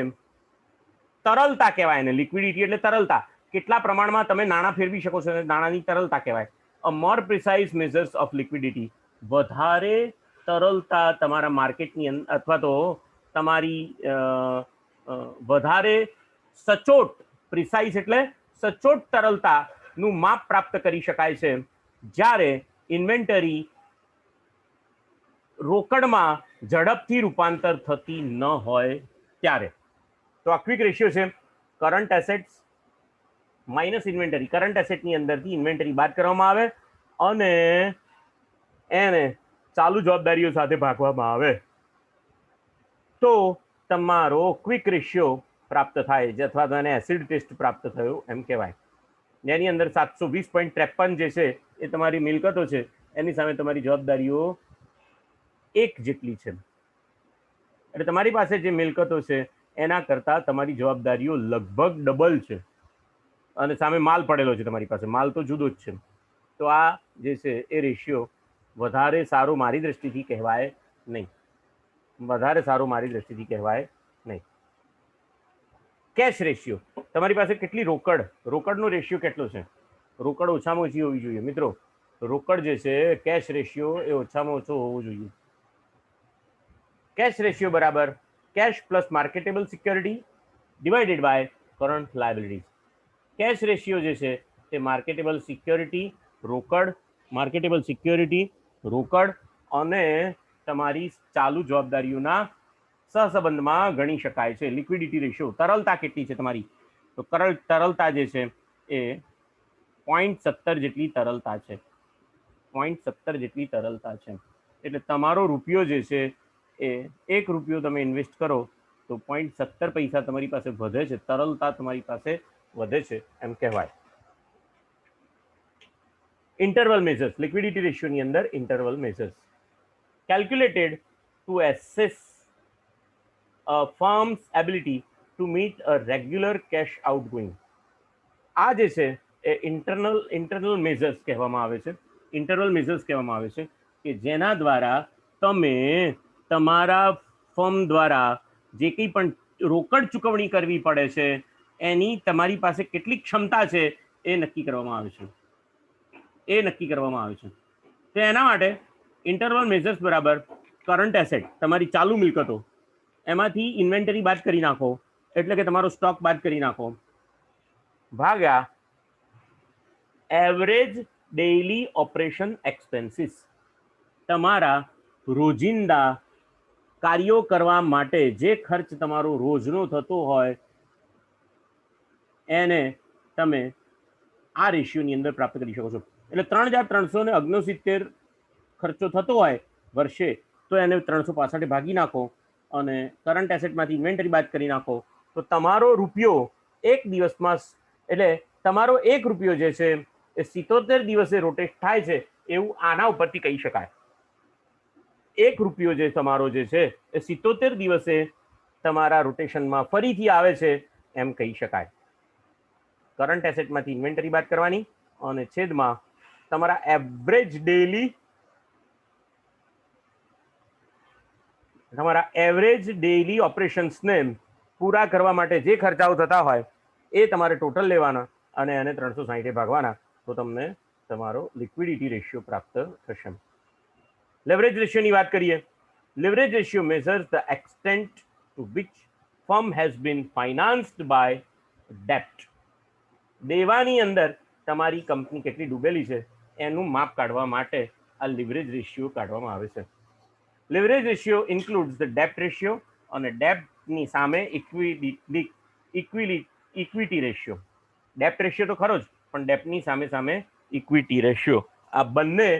તરલતા કહેવાય એને. લિક્વિડિટી એટલે તરલતા, કેટલા પ્રમાણમાં તમે નાણાં ફેરવી શકો છો, નાણાંની તરલતા કહેવાય. અ મોર પ્રિસાઇઝ મેઝર્સ ઓફ લિક્વિડિટી, વધારે તરલતા તમારા માર્કેટની અંદર, અથવા તો તમારી વધારે સચોટ, પ્રિસાઇઝ એટલે સચોટ તરલતાનું માપ પ્રાપ્ત કરી શકાય છે જ્યારે ઇન્વેન્ટરી રોકડમાં ઝડપથી રૂપાંતર થતી ન હોય ત્યારે. તો આ ક્વિક રેશિયો છે. Current assets minus inventory, current એસેટની અંદરથી ઇન્વેન્ટરી બાદ કરવામાં આવે અને એને ચાલુ જવાબદારીઓ સાથે ભાગવામાં આવે તો તમારો ક્વિક રેશિયો પ્રાપ્ત થાય, અથવા તો એને એસિડ ટેસ્ટ પ્રાપ્ત થયો એમ કહેવાય. જેની અંદર 720.53 જે છે એ તમારી મિલકતો છે, એની સામે તમારી જવાબદારીઓ 1 જેટલી છે. એટલે તમારી પાસે જે મિલકતો છે એના કરતાં તમારી જવાબદારીઓ લગભગ ડબલ છે અને સામે માલ પડેલો છે તમારી પાસે, માલ તો જુદો જ છે. તો આ જે છે એ રેશિયો વધારે સારું મારી દ્રષ્ટિથી કહેવાય નહીં. કેશ રેશિયો, તમારી પાસે કેટલી રોકડનો રેશિયો કેટલો છે? રોકડ ઓછામાં ઓછી હોવી જોઈએ મિત્રો. રોકડ જે છે, કેશ રેશિયો એ ઓછામાં ઓછો હોવો જોઈએ. કેશ રેશિયો બરાબર cash plus marketable security divided by current liabilities. Cash ratio જે છે તે માર્કેટેબલ સિક્યોરિટી રોકડ અને તમારી ચાલુ જવાબદારીઓના સહસંબંધમાં ગણી શકાય છે. લિક્વિડિટી રેશિયો, તરલતા કેટલી છે તમારી? તો તરલતા જે છે એ 0.17 જેટલી તરલતા છે. 0.17 જેટલી તરલતા છે. એટલે તમારો રૂપિયો જે છે એ 1 રૂપિયો તમે ઇન્વેસ્ટ કરો તો 0.17 પૈસા તમારી પાસે વધે છે, તરલતા તમારી પાસે વધે છે એમ કહેવાય. ઇન્ટરવલ મેઝર્સ, લિક્વિડિટી રેશિયોની અંદર interval measures calculated to assess a firm's ability to meet a regular cash outgoing. આ જે છે એ ઇન્ટરનલ મેઝર્સ કહેવામાં આવે છે. ઇન્ટરવલ મેઝર્સ કહેવામાં આવે છે કે જેના દ્વારા તમે તમારા ફર્મ દ્વારા જે કંઈ પણ રોકડ ચૂકવણી કરવી પડે છે એની તમારી પાસે કેટલી ક્ષમતા છે એ નક્કી કરવામાં આવે છે. તો એના માટે ઇન્ટરવલ મેઝર્સ બરાબર કરંટ એસેટ, તમારી ચાલુ મિલકતો, એમાંથી ઇન્વેન્ટરી બાદ કરી નાખો, એટલે કે તમારો સ્ટોક બાદ કરી નાખો, ભાગ્યા એવરેજ ડેઇલી ઓપરેશન એક્સપેન્સીસ. તમારા રોજિંદા કાર્યો કરવા માટે જે ખર્ચ તમારો રોજનો થતો હોય એને તમે આ રેશિયોની અંદર પ્રાપ્ત કરી શકો છો. એટલે 3,369 ખર્ચો થતો હોય વર્ષે તો એને 365 ભાગી નાખો અને કરંટ એસેટમાંથી ઇન્વેન્ટરી બાદ કરી નાખો તો તમારો રૂપિયો એક દિવસમાં એટલે તમારો 1 રૂપિયો જે છે એ 77 દિવસે રોટેટ થાય છે એવું આના ઉપરથી કહી શકાય. 1 રૂપિયો જે તમારો જે છે એ 77 દિવસે તમારા રોટેશનમાં ફરીથી આવે છે એમ કહી શકાય. કરંટ એસેટમાંથી ઇન્વેન્ટરી બાદ કરવાની અને છેદમાં તમારા એવરેજ ડેઈલી ઓપરેશન્સને પૂરા કરવા માટે જે ખર્ચાઓ થતા હોય એ તમારે ટોટલ લેવાના અને એને 360 ભાગવાના તો તમને તમારો લિક્વિડિટી રેશિયો પ્રાપ્ત થશે. લેવરેજ રેશિયોની વાત કરીએ. Leverage ratio measures the extent to which firm has been financed by ડેપ્ટ. દેવાની અંદર તમારી કંપની કેટલી ડૂબેલી છે એનું માપ કાઢવા માટે આ લેવરેજ રેશિયો કાઢવામાં આવે છે. Leverage ratio includes the ડેપ્ટ ratio અને ડેપ્ટની સામે ઇક્વિટી રેશિયો. ડેપ્ટ રેશિયો તો ખરો જ પણ ડેપ્ટની સામે સામે ઇક્વિટી રેશિયો આ બંને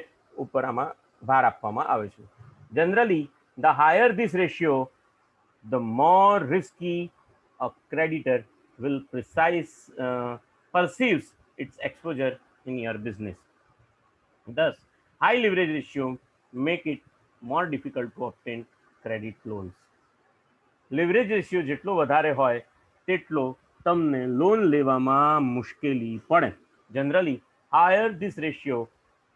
ઉપર આમાં ભાર આપવામાં આવે છે. Generally the higher this ratio the more risky a creditor will perceives its exposure in your business. Thus, high leverage ratio make it more difficult to obtain credit loans. Leverage ratio જેટલો વધારે હોય તેટલો તમને loan લેવામાં મુશ્કેલી પડે. Generally higher this ratio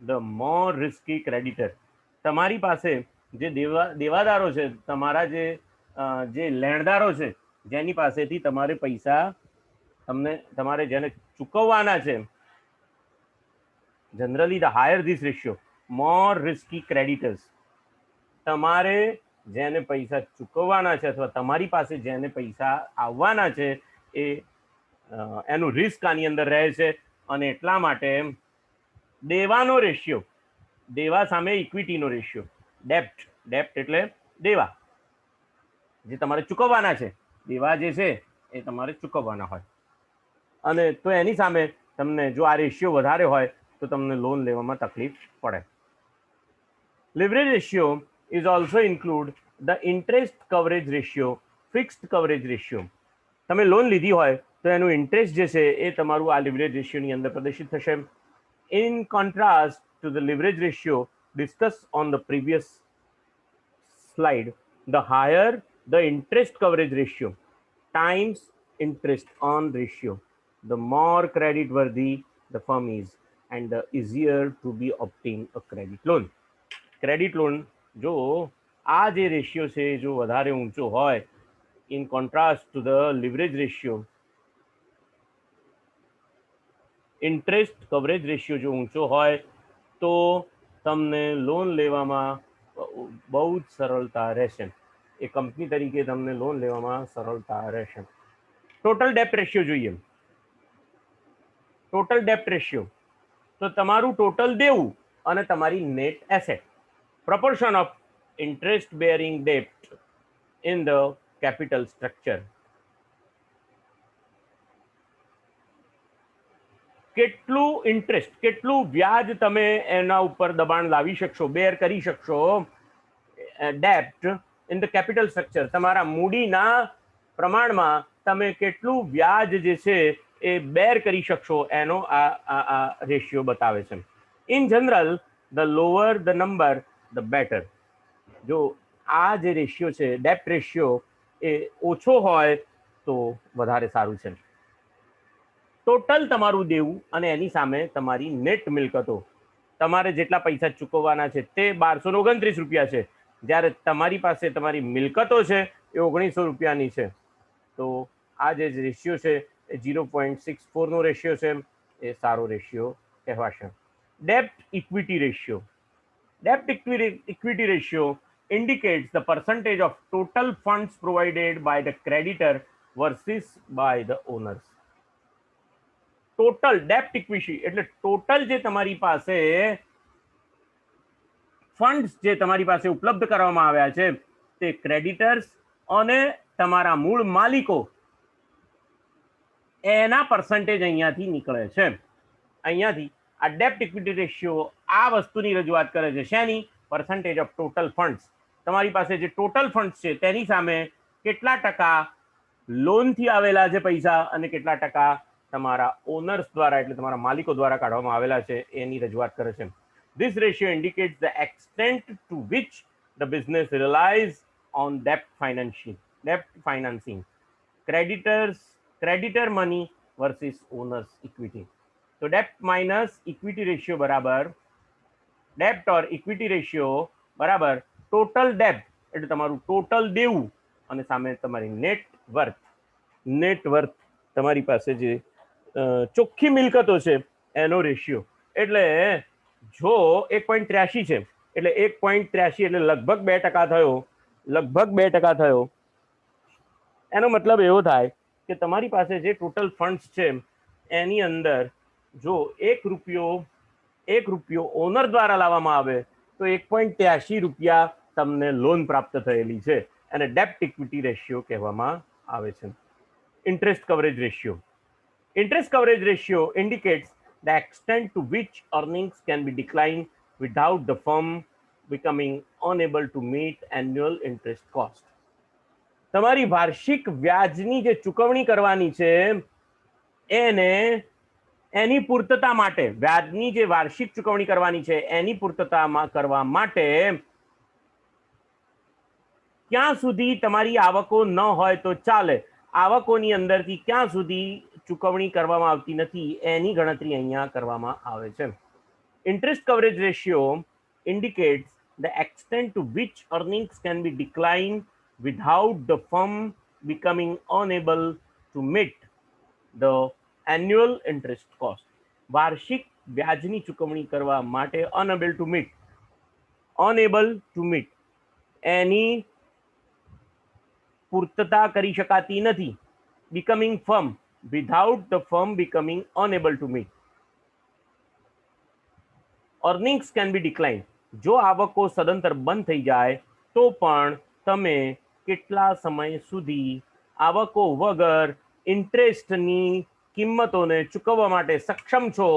the more risky creditor. તમારી પાસે જે દેવાદારો છે, તમારા જે લેણદારો છે, જેની પાસેથી તમારે પૈસા તમારે જેને ચૂકવવાના છે, generally the higher this ratio more risky creditors. તમારે જેને પૈસા ચૂકવવાના છે અથવા તમારી પાસે જેને પૈસા આવવાના છે એ એનું રિસ્ક આની અંદર રહે છે અને એટલા માટે દેવાનો રેશિયો, દેવા સામે ઇક્વિટીનો રેશિયો, ડેપ્ટ એટલે દેવા જે તમારે ચૂકવવાના છે, દેવા જે છે એ તમારે ચૂકવવાના હોય અને તો એની સામે તમને જો આ રેશિયો વધારે હોય તો તમને લોન લેવામાં તકલીફ પડે. Leverage ratio is also include the interest coverage ratio, fixed coverage ratio. તમે લોન લીધી હોય તો એનું ઇન્ટરેસ્ટ જે છે એ તમારું આ લેવરેજ રેશિયોની અંદર પ્રદર્શિત થશે. In contrast to the leverage ratio discussed on the previous slide, the higher the interest coverage ratio times interest on ratio, the more credit worthy the firm is and the easier to be obtain a credit loan. Credit loan જો આ જે ratio છે જો વધારે ઊંચો હોય in contrast to the leverage ratio, interest coverage ratio જો ઊંચો હોય તો તમને લોન લેવામાં બહુ જ સરળતા રહેશે. એ કંપની તરીકે તમને લોન લેવામાં સરળતા રહેશે. ટોટલ ડેપ્ટ રેશિયો જોઈએ. ટોટલ ડેપ્ટ રેશિયો તો તમારું ટોટલ દેવું અને તમારી net asset, proportion of interest bearing debt in the capital structure. કેટલું ઇન્ટરેસ્ટ, કેટલું વ્યાજ તમે એના ઉપર દબાણ લાવી શકશો, બેર કરી શકશો, ડેપ્ટ ઇન ધ કેપિટલ સ્ટ્રક્ચર, તમારા મૂડીના પ્રમાણમાં તમે કેટલું વ્યાજ જે છે એ બેર કરી શકશો એનો આ રેશિયો બતાવે છે. In general the lower the number the better. જો આ જે રેશિયો છે ડેપ્ટ રેશિયો એ ઓછો હોય તો વધારે સારું છે. ટોટલ તમારું દેવું અને એની સામે તમારી નેટ મિલકતો, તમારે જેટલા પૈસા ચૂકવવાના છે તે 1229 રૂપિયા છે, જ્યારે તમારી પાસે તમારી મિલકતો છે એ 1900 રૂપિયાની છે. તો આ જે રેશિયો છે એ 0.64 નો રેશિયો છે, એ સારો રેશિયો કહેવાશે. ડેપ્ટ equity ratio. Debt equity ratio indicates the percentage of total funds provided by the creditor versus by the owners. Total ડેપ્ટ ઇક્વિટી એટલે ટોટલ જે તમારી પાસે ફંડ્સ જે તમારી પાસે ઉપલબ્ધ કરવામાં આવ્યા છે તે ક્રેડિટર્સ અને તમારા મૂળ માલિકો એના પર્સન્ટેજ અહીંયાથી નીકળે છે. અહીંયાથી આ ડેપ્ટ ઇક્વિટી રેશિયો આ વસ્તુની રજૂઆત કરે છે શેની? Percentage of total funds. તમારી પાસે જે ટોટલ ફંડ્સ છે તેની સામે કેટલા ટકા લોનથી આવેલા છે પૈસા અને કેટલા ટકા તમારા ઓનર્સ દ્વારા એટલે તમારા માલિકો દ્વારા કાઢવામાં આવેલા છે એની રજૂઆત કરે છે. This ratio indicates the extent to which the business relies on debt financing, creditor money versus owner's equity. તો debt minus equity ratio બરાબર ડેપ્ટ ઓર ઇક્વિટી રેશિયો બરાબર ટોટલ ડેપ્ટ એટલે તમારું ટોટલ દેવું અને સામે તમારી નેટ વર્થ તમારી પાસે જે ચોખ્ખી મિલકતો છે એનો રેશિયો. એટલે જો 1.83 છે એટલે 1.83 એટલે લગભગ 2% થયો. એનો મતલબ એવો થાય કે તમારી પાસે જે ટોટલ ફંડ્સ છે એની અંદર જો એક રૂપિયો ઓનર દ્વારા લાવવામાં આવે તો 1.83 રૂપિયા તમને લોન પ્રાપ્ત થયેલી છે. અને ડેપ્ટ ઇક્વિટી રેશિયો કહેવામાં આવે છે. Interest coverage ratio indicates the extent to which earnings can be declined without the firm becoming unable to meet annual interest cost. તમારી વાર્ષિક વ્યાજની જે ચૂકવણી કરવાની છે એને એની પૂર્તતા માટે વ્યાજની જે વાર્ષિક ચૂકવણી કરવાની છે એની પૂર્તતા કરવા માટે ક્યાં સુધી તમારી આવકો ન હોય તો ચાલે, આવકોની અંદરથી ક્યાં સુધી ચૂકવણી કરવામાં આવતી નથી એની ગણતરી અહીંયા કરવામાં આવે છે. Interest coverage ratio indicates the extent to which earnings can be declined without the firm becoming unable to meet the annual interest cost. વાર્ષિક વ્યાજની ચૂકવણી કરવા માટે unable to meet એની પૂર્તતા કરી શકાતી નથી. becoming firm without the firm becoming unable to meet. earnings can be declined. જો આવકો સદંતર બંધ થઈ જાય તો પણ તમે કેટલા સમય સુધી આવકો વગર ઇન્ટરેસ્ટની કિંમતોને ચૂકવવા માટે સક્ષમ છો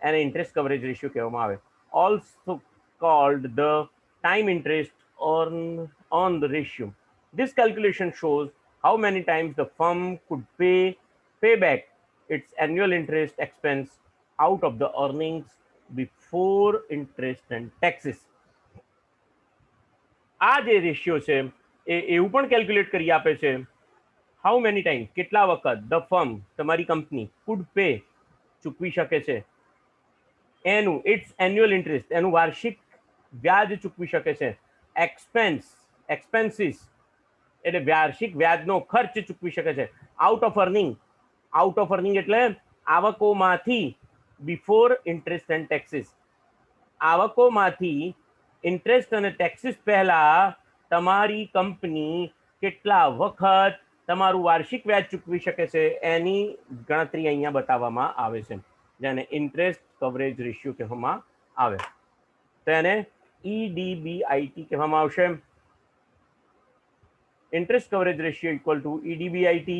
એને ઇન્ટરેસ્ટ કવરેજ રેશિયો કહેવામાં આવે. Also cold the time interest on the ratio. This calculation shows how many times the firm could pay back its annual interest expense out of the earnings before interest and taxes. આ જે ratio છે એ એવું પણ calculate કરી આપે છે how many time કેટલા વખત ધ ફર્મ તમારી કંપની કુડ પે ચૂકવી શકે છે એનું ઇટ્સ એન્યુઅલ ઇન્ટરેસ્ટ એનું વાર્ષિક વ્યાજ ચૂકવી શકે છે. એક્સપેન્સીસ એટલે વાર્ષિક વ્યાજનો ખર્ચ ચૂકવી શકે છે. આઉટ ઓફ અર્નિંગ એટલે આવકોમાંથી બિફોર ઇન્ટરેસ્ટ એન્ડ ટેક્સીસ આવકોમાંથી ઇન્ટરેસ્ટ અને ટેક્સીસ પહેલા તમારી કંપની કેટલા વખત તમારું વાર્ષિક વ્યાજ ચૂકવી શકે છે એની ગણતરી અહીંયા બતાવવામાં આવે છે જેને ઇન્ટરેસ્ટ કવરેજ રેશિયો કહેવામાં આવે. તો એને EDBIT કહેવામાં આવશે. Interest coverage ratio equal to EDBIT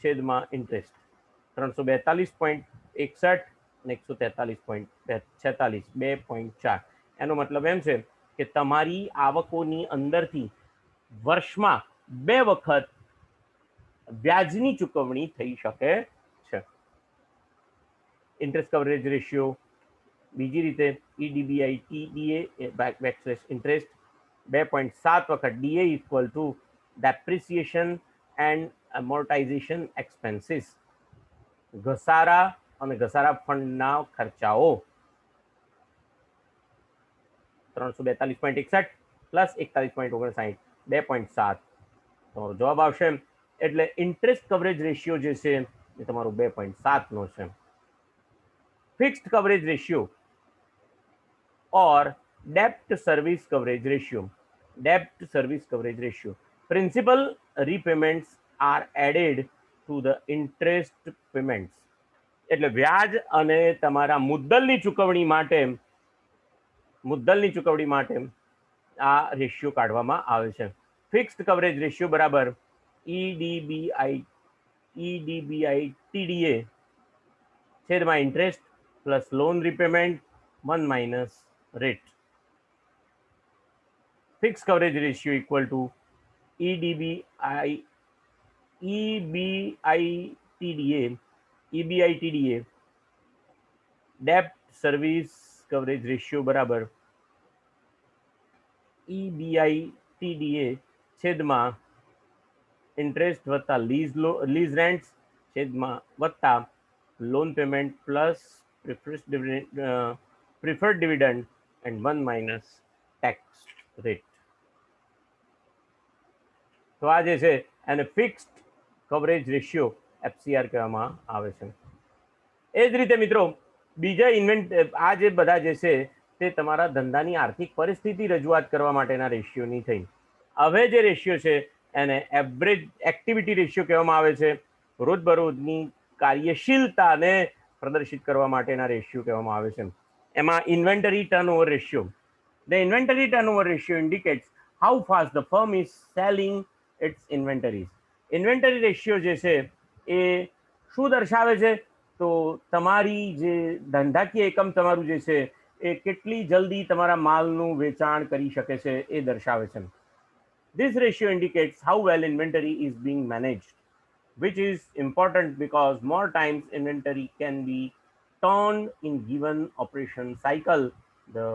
છેદમાં ઇન્ટરેસ્ટ 342.61 અને 143.46 2.4. એનો મતલબ એમ છે કે તમારી આવકોની અંદરથી વર્ષમાં 2 વખત વ્યાજની ચૂકવણી થઈ શકે છે. ઇન્ટરેસ્ટ કવરેજ રેશિયો બીજી રીતે EDBIT DA ઇન્ટરેસ્ટ 2.7 વખત DA equal to depreciation and amortization expenses ઘસારા અને ઘસારા ફંડના ખર્ચાઓ 342.61 પ્લસ 41.59 2.7 તમારો જવાબ આવશે. એટલે ઇન્ટરેસ્ટ કવરેજ રેશિયો જે છે એ તમારો 2.7 નો છે. ફિક્સ્ડ કવરેજ રેશિયો ઓર ડેપ્ટ service coverage ratio principal repayments are added to the interest payments એટલે વ્યાજ અને તમારા મુદ્દલની ચૂકવણી માટે આ રેશિયો કાઢવામાં આવે છે. ફિક્સ્ડ કવરેજ રેશિયો બરાબર EDBITDA છેદમાં interest plus loan repayment 1 minus rate. Fixed coverage ratio equal to EDBI, EBITDA, debt service coverage ratio બરાબર EBITDA છેદમાં ઇન્ટરેસ્ટ વત્તા લીઝ રેન્ટ્સ છેદમાં વત્તા loan payment plus preferred dividend and 1 minus tax rate. તો આ જે છે એને ફિક્સ્ડ કવરેજ રેશિયો FCR કહેવામાં આવે છે. એ જ રીતે મિત્રો બીજા આ જે બધા જે છે તે તમારા ધંધાની આર્થિક પરિસ્થિતિ રજૂઆત કરવા માટેના રેશિયોની થઈ. હવે જે રેશિયો છે એને એવરેજ એક્ટિવિટી રેશિયો કહેવામાં આવે છે. રોજબરોજની કાર્યશીલતાને પ્રદર્શિત કરવા માટેના રેશિયો કહેવામાં આવે છે. એમાં inventory turnover ratio. The inventory turnover ratio indicates how fast the firm is selling its inventories. Inventory ratio જે છે એ શું દર્શાવે છે? તો તમારી જે ધંધાકીય એકમ તમારું જે છે એ કેટલી જલ્દી તમારા માલનું વેચાણ કરી શકે છે એ દર્શાવે છે. This ratio indicates how well inventory is being managed, which is important because more times inventory can be turned in given operation cycle the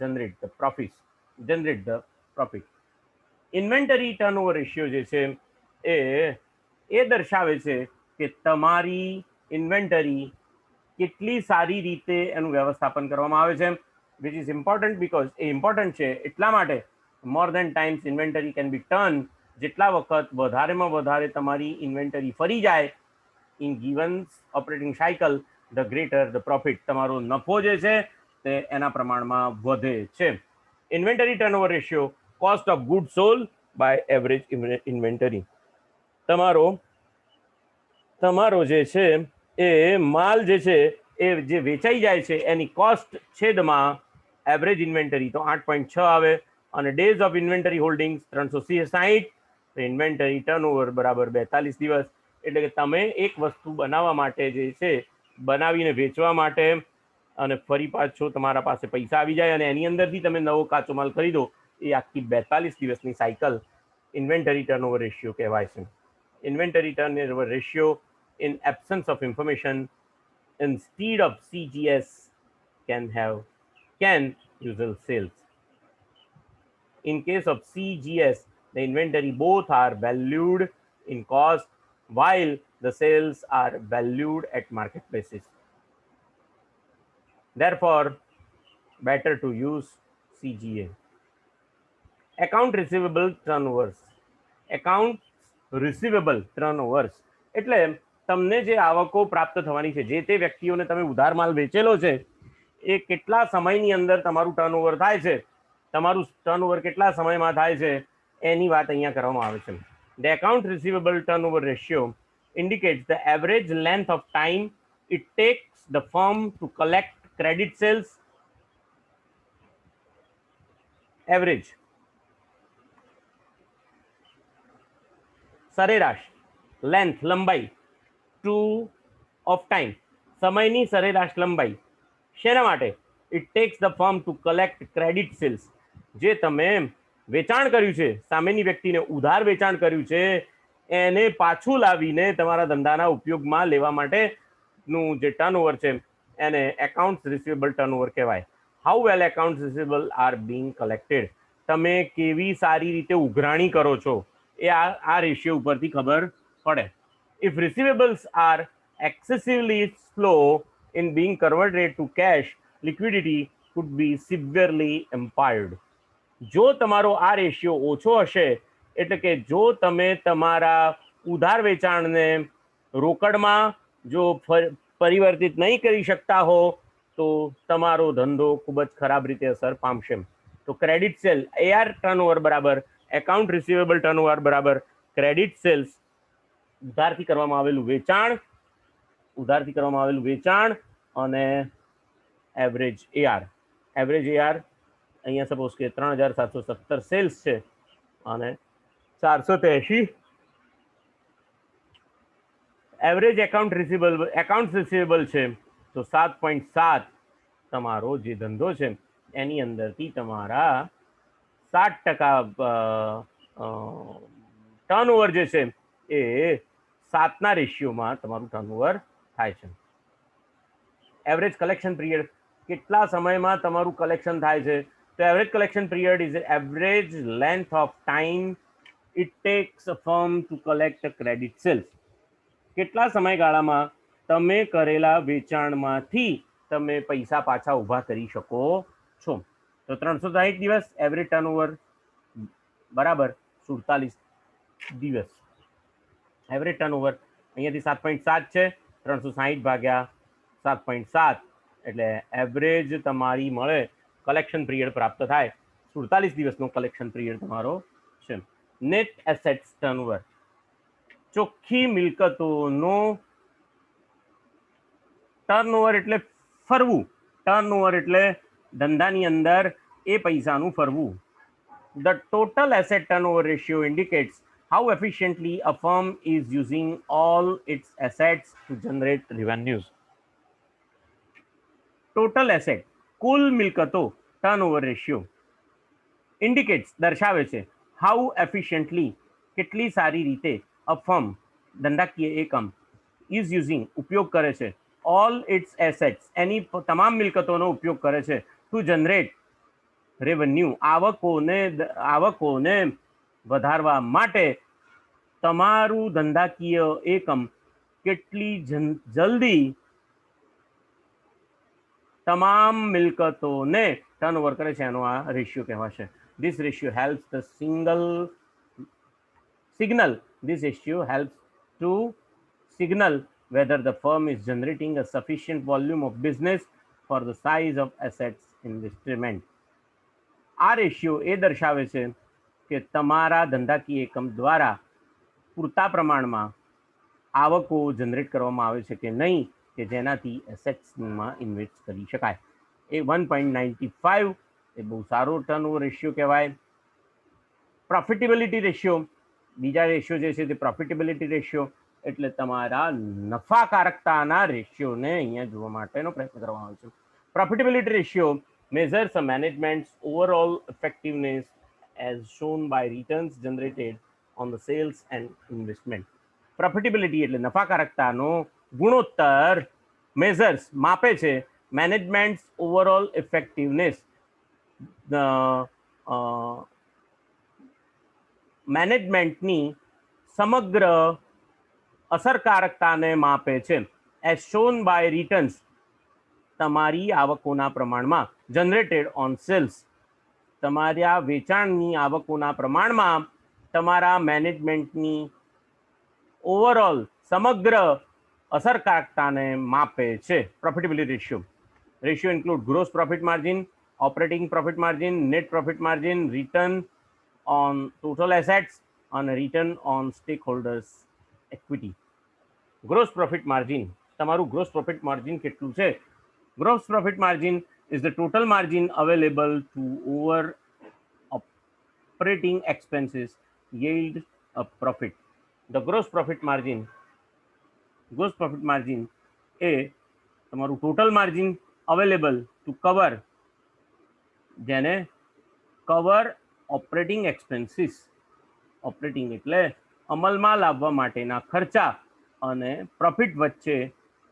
generate the profit. Inventory turnover ratio જે છે એ દર્શાવે છે કે તમારી ઇન્વેન્ટરી કેટલી સારી રીતે એનું વ્યવસ્થાપન કરવામાં આવે છે. વિચ ઇઝ ઇમ્પોર્ટન્ટ બીકોઝ એ ઇમ્પોર્ટન્ટ છે એટલા માટે more than times inventory can be turn. જેટલા વખત વધારેમાં વધારે તમારી ઇન્વેન્ટરી ફરી જાય in given operating cycle the greater the profit. તમારો નફો જે છે તે એના પ્રમાણમાં વધે છે. Inventory turnover ratio cost of good sold by average inventory. તમારો જે છે એ માલ જે છે એ જે વેચાઈ જાય છે એની કોસ્ટ છેદમાં એવરેજ ઇન્વેન્ટરી તો 8.6 આવે અને days of inventory holdings 360. Inventory turnover બરાબર 42 દિવસ. એટલે કે તમે એક વસ્તુ બનાવવા માટે જે છે બનાવીને વેચવા માટે અને ફરી પાછો તમારા પાસે પૈસા આવી જાય અને એની અંદરથી તમે નવો કાચો માલ ખરીદો એ આખી 42 દિવસની સાયકલ ઇન્વેન્ટરી ટર્નઓવર રેશિયો કહેવાય છે. Inventory turnover ratio in absence of information instead of CGS can usual sales. In case of CGS, the inventory both are valued in cost while the sales are valued at marketplaces. Therefore, better to use CGA. Account receivable turnovers. Accounts receivable turnovers એટલે તમને જે આવકો પ્રાપ્ત થવાની છે જે તે વ્યક્તિઓને તમે ઉધાર માલ વેચેલો છે એ કેટલા સમયની અંદર તમારું ટર્નઓવર થાય છે, તમારું ટર્નઓવર કેટલા સમયમાં થાય છે એની વાત અહીંયા કરવામાં આવે છે. The account receivable turnover ratio indicates the average length of time it takes the firm to collect credit sales. Average સરેરાશ લેન્થ લંબાઈ ટુ ઓફ ટાઈમ સમયની સરેરાશ લંબાઈ શેના માટે? It takes the firm to collect credit sales. જે તમે વેચાણ કર્યું છે, સામેની વ્યક્તિને ઉધાર વેચાણ કર્યું છે એને પાછું લાવીને તમારા ધંધાના ઉપયોગમાં લેવા માટેનું જે ટર્નઓવર છે એને એકાઉન્ટ્સ રિસીવેબલ ટર્નઓવર કહેવાય. How well accounts receivable are being collected. તમે કેવી સારી રીતે ઉઘરાણી કરો છો એ આ રેશિયો ઉપરથી ખબર પડે. If receivables are excessively slow in being converted to cash, liquidity could be severely impaired. જો તમારો આ રેશિયો ઓછો હશે એટલે કે જો તમે તમારા ઉધાર વેચાણને રોકડમાં જો પરિવર્તિત નહીં કરી શકતા હો તો તમારો ધંધો ખૂબ જ ખરાબ રીતે અસર પામશે. તો ક્રેડિટ સેલ AR ટર્નઓવર બરાબર એકાઉન્ટ રિસીવેબલ ટર્નઓવર બરાબર ક્રેડિટ સેલ્સ ઉધારથી કરવામાં આવેલું વેચાણ અને એવરેજ AR. એવરેજ AR અહીંયા સપોઝ કે 3717 સેલ્સ છે અને 483 એવરેજ એકાઉન્ટ રિસીવેબલ છે તો 7.7 તમારો જે ધંધો છે એની અંદરથી તમારા 7% ટર્નઓવર જે છે એ 7ના રેશિયોમાં તમારું ટર્નઓવર થાય છે. એવરેજ કલેક્શન પિરિયડ, કેટલા સમયમાં તમારું કલેક્શન થાય છે? તો average collection period is average length of time it takes a firm to collect credit sales. કેટલા સમયગાળામાં તમે કરેલા વેચાણમાંથી તમે પૈસા પાછા ઊભા કરી શકો છો? તો 360 દિવસ એવરેજ ટર્નઓવર બરાબર 47 દિવસ. એવરેજ ટર્નઓવર અહીંયાથી 7.7 છે, 360 ભાગ્યા 7.7 એટલે એવરેજ તમારી મળે કલેક્શન પિરિયડ પ્રાપ્ત થાય 47 દિવસનો કલેક્શન પિરિયડ તમારો છે. નેટ એસેટ્સ ટર્નઓવર, ચોખ્ખી મિલકતોનો ટર્નઓવર એટલે ફરવું, ટર્નઓવર એટલે ધંધાની અંદર એ પૈસાનું ફરવું. The total asset turnover ratio indicates how efficiently a firm is using all its assets to generate revenues. Total asset, કુલ મિલકતો, ટર્નઓવર રેશિયો ઇન્ડિકેટ્સ દર્શાવે છે, હાઉ એફિશિયન્ટલી કેટલી સારી રીતે અ ફર્મ ધંધાકીય એકમ ઇઝ યુઝિંગ ઉપયોગ કરે છે, ઓલ ઇટ્સ એસેટ્સ એની તમામ મિલકતોનો ઉપયોગ કરે છે, ટુ જનરેટ રેવન્યુ આવકોને વધારવા માટે તમારું ધંધાકીય એકમ કેટલી જલ્દી તમામ મિલકતોને ટર્નઓવર કરે છે એનો આ રેશિયો કહેવાશે. This ratio helps the signal whether the firm is generating a sufficient volume of business for the size of assets investment. આ રેશિયો એ દર્શાવે છે કે તમારા ધંધાકીય એકમ દ્વારા પૂરતા પ્રમાણમાં આવકો જનરેટ કરવામાં આવે છે કે નહીં, કે જેનાથી એસેટ્સમાં ઇન્વેસ્ટ કરી શકાય. એ 1.95 એ બહુ સારો ટર્નઓવર રેશિયો કહેવાય. પ્રોફિટેબિલિટી રેશિયો, બીજા રેશિયો જે છે તે પ્રોફિટેબિલિટી રેશિયો એટલે તમારા નફાકારકતાના રેશિયોને અહીંયા જોવા માટેનો પ્રયત્ન કરવામાં આવે છે. Profitability ratio measures a management's overall effectiveness as shown by returns generated on the sales and investment. Profitability એટલે નફાકારકતાનો ગુણોત્તર મેઝર્સ માપે છે મેનેજમેન્ટ્સ ઓવરઓલ ઇફેક્ટિવનેસ, મેનેજમેન્ટની સમગ્ર અસરકારકતાને માપે છે. એઝ શોન બાય રિટર્ન્સ તમારી આવકોના પ્રમાણમાં, જનરેટેડ ઓન સેલ્સ તમારા વેચાણની આવકોના પ્રમાણમાં તમારા મેનેજમેન્ટની ઓવરઓલ સમગ્ર અસરકારકતાને માપે છે. Profitability ratio include gross profit margin, operating profit margin, net profit margin, return on total assets અને return on stake holders equity. Gross profit margin, તમારું ગ્રોસ પ્રોફિટ માર્જિન કેટલું છે? Gross profit margin is the total margin available to over operating expenses yield a profit. The gross profit margin એ તમારું total margin available to cover, જેને cover operating expenses, operating એટલે અમલમાં લાવવા માટેના ખર્ચા અને પ્રોફિટ વચ્ચે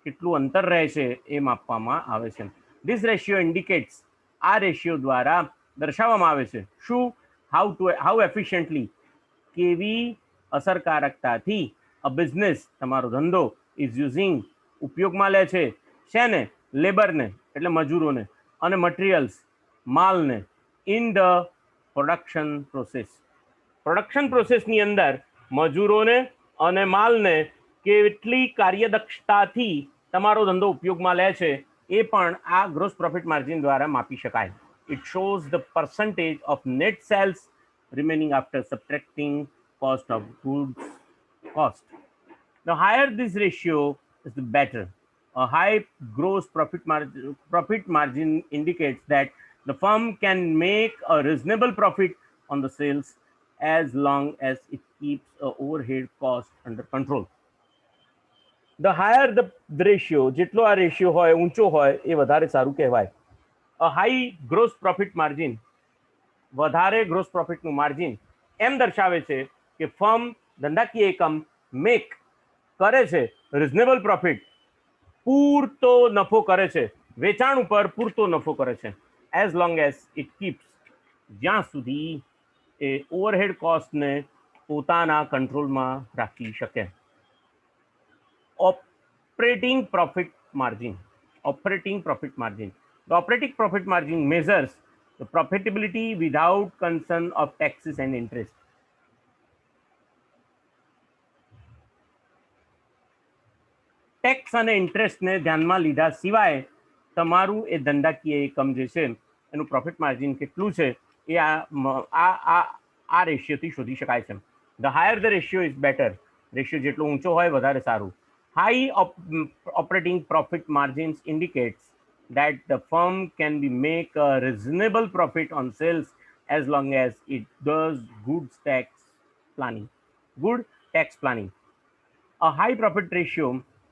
કેટલું અંતર રહે છે એ માપવામાં આવે છે. This ratio indicates, આ રેશિયો દ્વારા દર્શાવવામાં આવે છે શું? હાઉ એફિશિયન્ટલી કેવી અસરકારકતાથી અ બિઝનેસ તમારો ધંધો ઇઝ યુઝિંગ ઉપયોગમાં લે છે શેને? લેબરને એટલે મજૂરોને, અને મટીરિયલ્સ માલને, in the production process. Production પ્રોસેસની અંદર મજૂરોને અને માલને કેટલી કાર્યદક્ષતાથી તમારો ધંધો ઉપયોગમાં લે છે એ પણ આ ગ્રોસ પ્રોફિટ માર્જિન દ્વારા માપી શકાય. It shows the percentage of net sales remaining after subtracting cost of goods cost. The higher this ratio is, the better. A high gross profit margin indicates that the firm can make a reasonable profit on the sales as long as it keeps overhead cost under control. The higher the ratio, જેટલો આ ratio હોય ઊંચો હોય એ વધારે સારું કહેવાય. અ high gross profit margin, વધારે gross પ્રોફિટનું margin એમ દર્શાવે છે કે ફર્મ ધંધાકીય એકમ મેક કરે છે રિઝનેબલ પ્રોફિટ, પૂરતો નફો કરે છે, વેચાણ ઉપર પૂરતો નફો કરે છે, as long as it keeps, જ્યાં સુધી એ ઓવરહેડ કોસ્ટને પોતાના કંટ્રોલમાં રાખી શકે. Operating profit margin, operating profit margin. The operating profit margin measures the profitability without concern of taxes and interest. Tax અને ઇન્ટરેસ્ટને ધ્યાનમાં લીધા સિવાય તમારું એ ધંધાકીય એકમ જે છે એનું પ્રોફિટ માર્જિન કેટલું છે એ આ રેશિયોથી શોધી શકાય છે. The higher the ratio is better, ratio જેટલો ઊંચો હોય વધારે સારું. High operating profit margins indicates that the firm can be make a reasonable profit on sales as long as it does good tax planning. Good tax planning. A high profit ratio,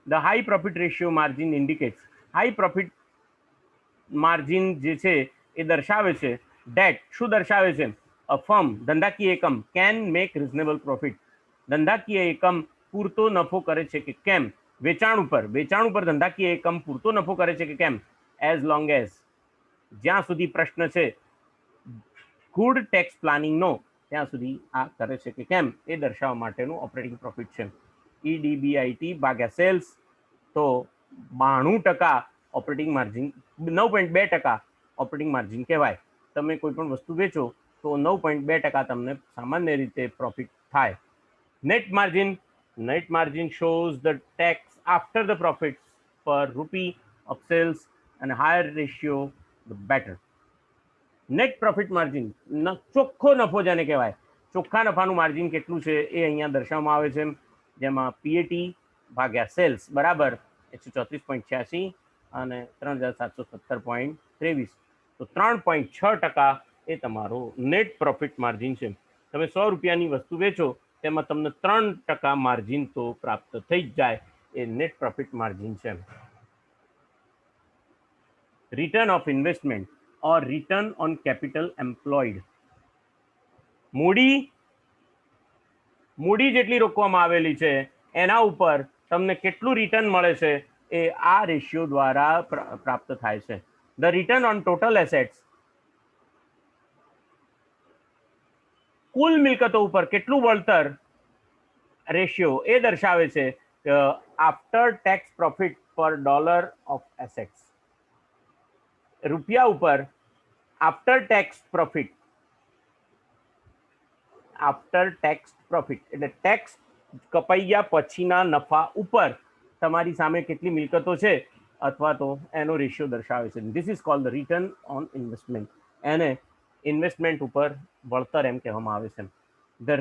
the high profit ratio margin indicates, high profit margin જે છે એ દર્શાવે છે that શું દર્શાવે છે? a firm, ધંધાકીય એકમ, can make reasonable profit, ધંધાકીય એકમ પૂરતો નફો કરે છે કે કેમ? વેચાણ ઉપર ધંધાકીય એકમ પૂરતો નફો કરે છે કે કેમ? એઝ લોંગ એઝ, જ્યાં સુધી પ્રશ્ન છે ગુડ ટેક્સ પ્લાનિંગનો ત્યાં સુધી આ કરે છે કે કેમ એ દર્શાવવા માટેનું ઓપરેટિંગ પ્રોફિટ છે. EDBIT ભાગ્યા સેલ્સ, તો 92% ઓપરેટિંગ માર્જિન, 9.2% ઓપરેટિંગ માર્જિન કહેવાય. તમે કોઈ પણ વસ્તુ વેચો તો 9.2% તમને સામાન્ય રીતે પ્રોફિટ થાય. Net margin shows the tax after the profits per rupee of sales and higher ratio the better. Net profit margin, ચોખ્ખો નફો જેને કહેવાય, ચોખ્ખા નફાનું માર્જિન કેટલું છે એ અહીંયા દર્શાવવામાં આવે છે, જેમાં પીએટી ભાગ્યા સેલ્સ બરાબર 134.86 અને 3717.23, તો 3.6% એ તમારો નેટ પ્રોફિટ માર્જિન છે. તમે 100 રૂપિયાની વસ્તુ વેચો તેમાં તમને 3% માર્જિન તો પ્રાપ્ત થઈ જ જાય, એ નેટ પ્રોફિટ માર્જિન છે. Return of investment or return on capital employed. મૂડી જેટલી રોકવામાં આવેલી છે એના ઉપર તમને કેટલું રિટર્ન મળે છે એ આ રેશિયો દ્વારા પ્રાપ્ત થાય છે. The return on total assets, કુલ મિલકતો ઉપર કેટલું વળતર, રેશિયો એ દર્શાવે છે after tax profit per dollar of assets. રૂપિયા ઉપર આફ્ટર ટેક્સ પ્રોફિટ એટલે ટેક્સ કપાઈ ગયા પછીના નફા ઉપર તમારી સામે કેટલી મિલકતો છે અથવા તો એનો રેશિયો દર્શાવે છે. This is called the return on investment, એને ઇન્વેસ્ટમેન્ટ ઉપર વળતર એમ કહેવામાં આવે છે. The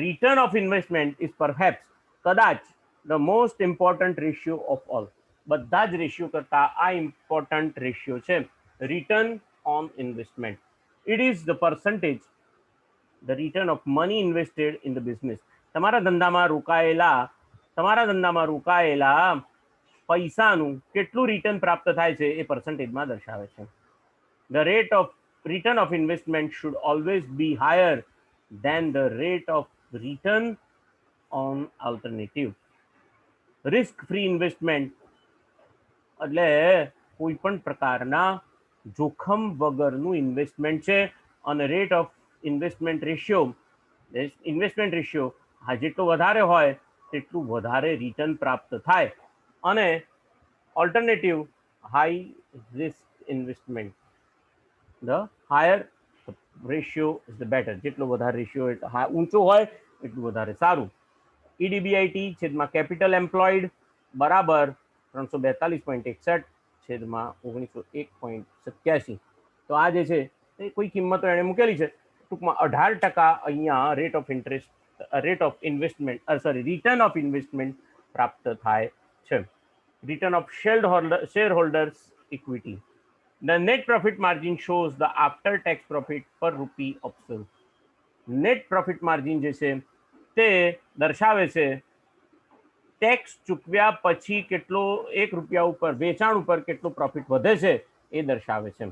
return of investment is perhaps, કદાચ the most important ratio of all, બધા જ રેશિયો કરતા આ ઇમ્પોર્ટન્ટ રેશિયો છે return on investment. It is the percentage, the return of money invested in the business, તમારા ધંધામાં રોકાયેલા પૈસાનું કેટલું રિટર્ન પ્રાપ્ત થાય છે એ પર્સન્ટેજમાં દર્શાવે છે. The rate of return of investment should always be higher than the rate of return on alternative. Risk free investment એટલે કોઈ પણ પ્રકારના જોખમ વગરનું ઇન્વેસ્ટમેન્ટ છે, અને રેટ ઓફ ઇન્વેસ્ટમેન્ટ રેશિયો જેટલો વધારે હોય તેટલું વધારે રિટર્ન પ્રાપ્ત થાય. અને alternative high risk investment, the higher ratio is the better, જેટલો વધારે રેશિયો ઊંચો હોય એટલું વધારે સારું. EDBIT છેદમાં કેપિટલ એમ્પ્લોયડ બરાબર 342.61 છેદમાં 1901.87. તો આ જે છે એ કોઈ કિંમતો એણે મૂકેલી છે, ટૂંકમાં 18% અહીંયા રિટર્ન ઓફ ઇન્વેસ્ટમેન્ટ પ્રાપ્ત થાય છે. Return of share holders equity, the net profit margin shows the after tax profit per rupee of sales. Net profit margin જે છે તે દર્શાવે છે ટેક્સ ચૂકવ્યા પછી કેટલો ₹1 ઉપર વેચાણ ઉપર કેટલો પ્રોફિટ વધે છે એ દર્શાવે છે.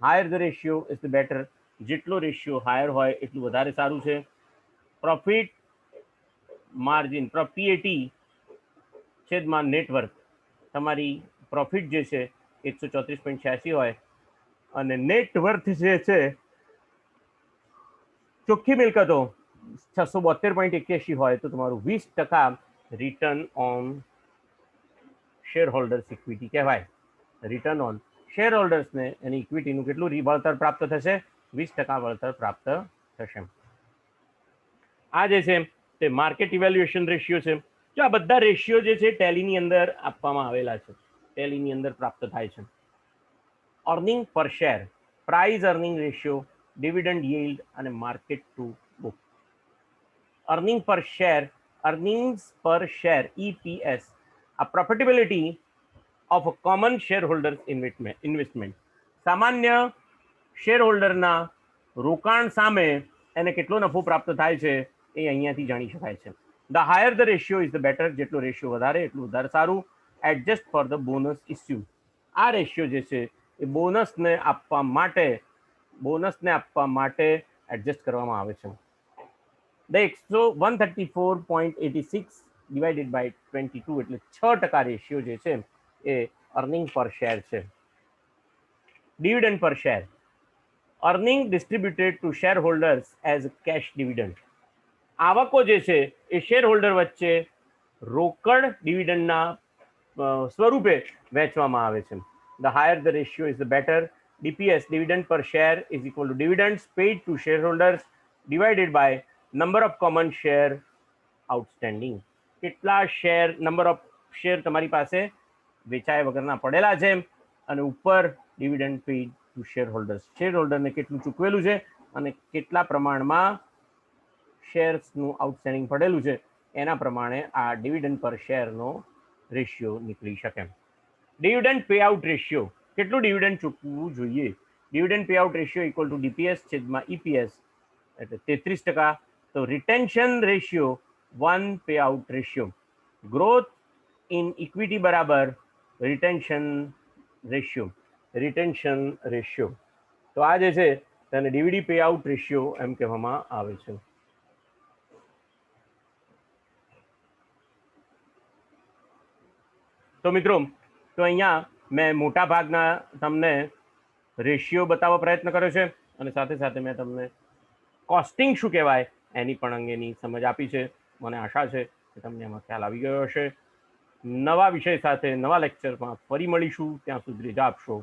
Higher the ratio is the better. જેટલો રેશિયો હાયર હોય એટલું વધારે સારું છે. પ્રોફિટ માર્જિન પીએટી છેદમાં નેટવર્ક, તમારી પ્રોફિટ જે છે 134.86 હોય અને નેટવર્થ જે છે ચોખ્ખી મિલકતો 672.81 હોય તો તમારું 20% return on share holders equity કહેવાય. રિટર્ન ઓન શેર હોલ્ડર્સને એની ઇક્વિટીનું કેટલું વળતર પ્રાપ્ત થશે? 20% વળતર પ્રાપ્ત થશે. આ જે છે તે માર્કેટ ઇવેલ્યુએશન રેશિયો છે. જો આ બધા રેશિયો જે છે ટેલીની અંદર આપવામાં આવેલા છે, ટેલીની અંદર પ્રાપ્ત થાય છે. Earning per share, price earning ratio, dividend yield અને market two book. Earning per share, earnings પર share EPS, a profitability of a common shareholders investment. સામાન્ય શેર હોલ્ડરના રોકાણ સામે એને કેટલો નફો પ્રાપ્ત થાય છે એ અહીંયાથી જાણી શકાય છે. The higher the ratio is the better. જેટલો રેશિયો વધારે એટલું વધારે સારું. Adjust for the bonus issue. આ રેશિયો જે છે એ બોનસને આપવા માટે એડજસ્ટ કરવામાં આવે છે. ધ 134.86 ડિવાઇડેડ બાય 22 એટલે 6% રેશિયો જે છે એ અર્નિંગ પર શેર છે. Dividend per share, earning distributed to share holders as cash dividend. આવકો જે છે એ શેર હોલ્ડર વચ્ચે રોકડ ડિવિડન્ડના સ્વરૂપે વહેંચવામાં આવે છે. The higher the ratio is the better. DPS, dividend per share, is equal to dividends paid to shareholders divided by number of common share outstanding. કેટલા શેર, નંબર ઓફ શેર તમારી પાસે વેચાયા વગરના પડેલા છે અને ઉપર dividend paid to share holders, share હોલ્ડરને કેટલું ચૂકવેલું છે અને કેટલા પ્રમાણમાં શેર્સનું આઉટસ્ટેન્ડિંગ પડેલું છે એના પ્રમાણે આ ડિવિડન્ડ પર શેરનો રેશિયો નીકળી શકે. ડિવિડન્ડ પે આઉટ રેશિયો, કેટલું ડિવિડન્ડ ચૂકવવું જોઈએ? Dividend pay out ratio equal to DPS છેદમાં EPS એટલે 33%. તો retention ratio 1 pay out ratio. Growth in equity બરાબર રિટેન્શન રેશિયો. તો આ જે છે તેને ડીવીડી પે આઉટ રેશિયો એમ કહેવામાં આવે છે. તો મિત્રો, તો અહીંયા મેં મોટા ભાગના તમને રેશિયો બતાવવા પ્રયત્ન કર્યો છે અને સાથે સાથે મેં તમને કોસ્ટિંગ શું કહેવાય એની પણ અંગેની સમજ આપી છે. મને આશા છે કે તમને એમાં ખ્યાલ આવી ગયો હશે. નવા વિષય સાથે નવા લેક્ચરમાં ફરી મળીશું. ત્યાં સુધી રજા આપશો.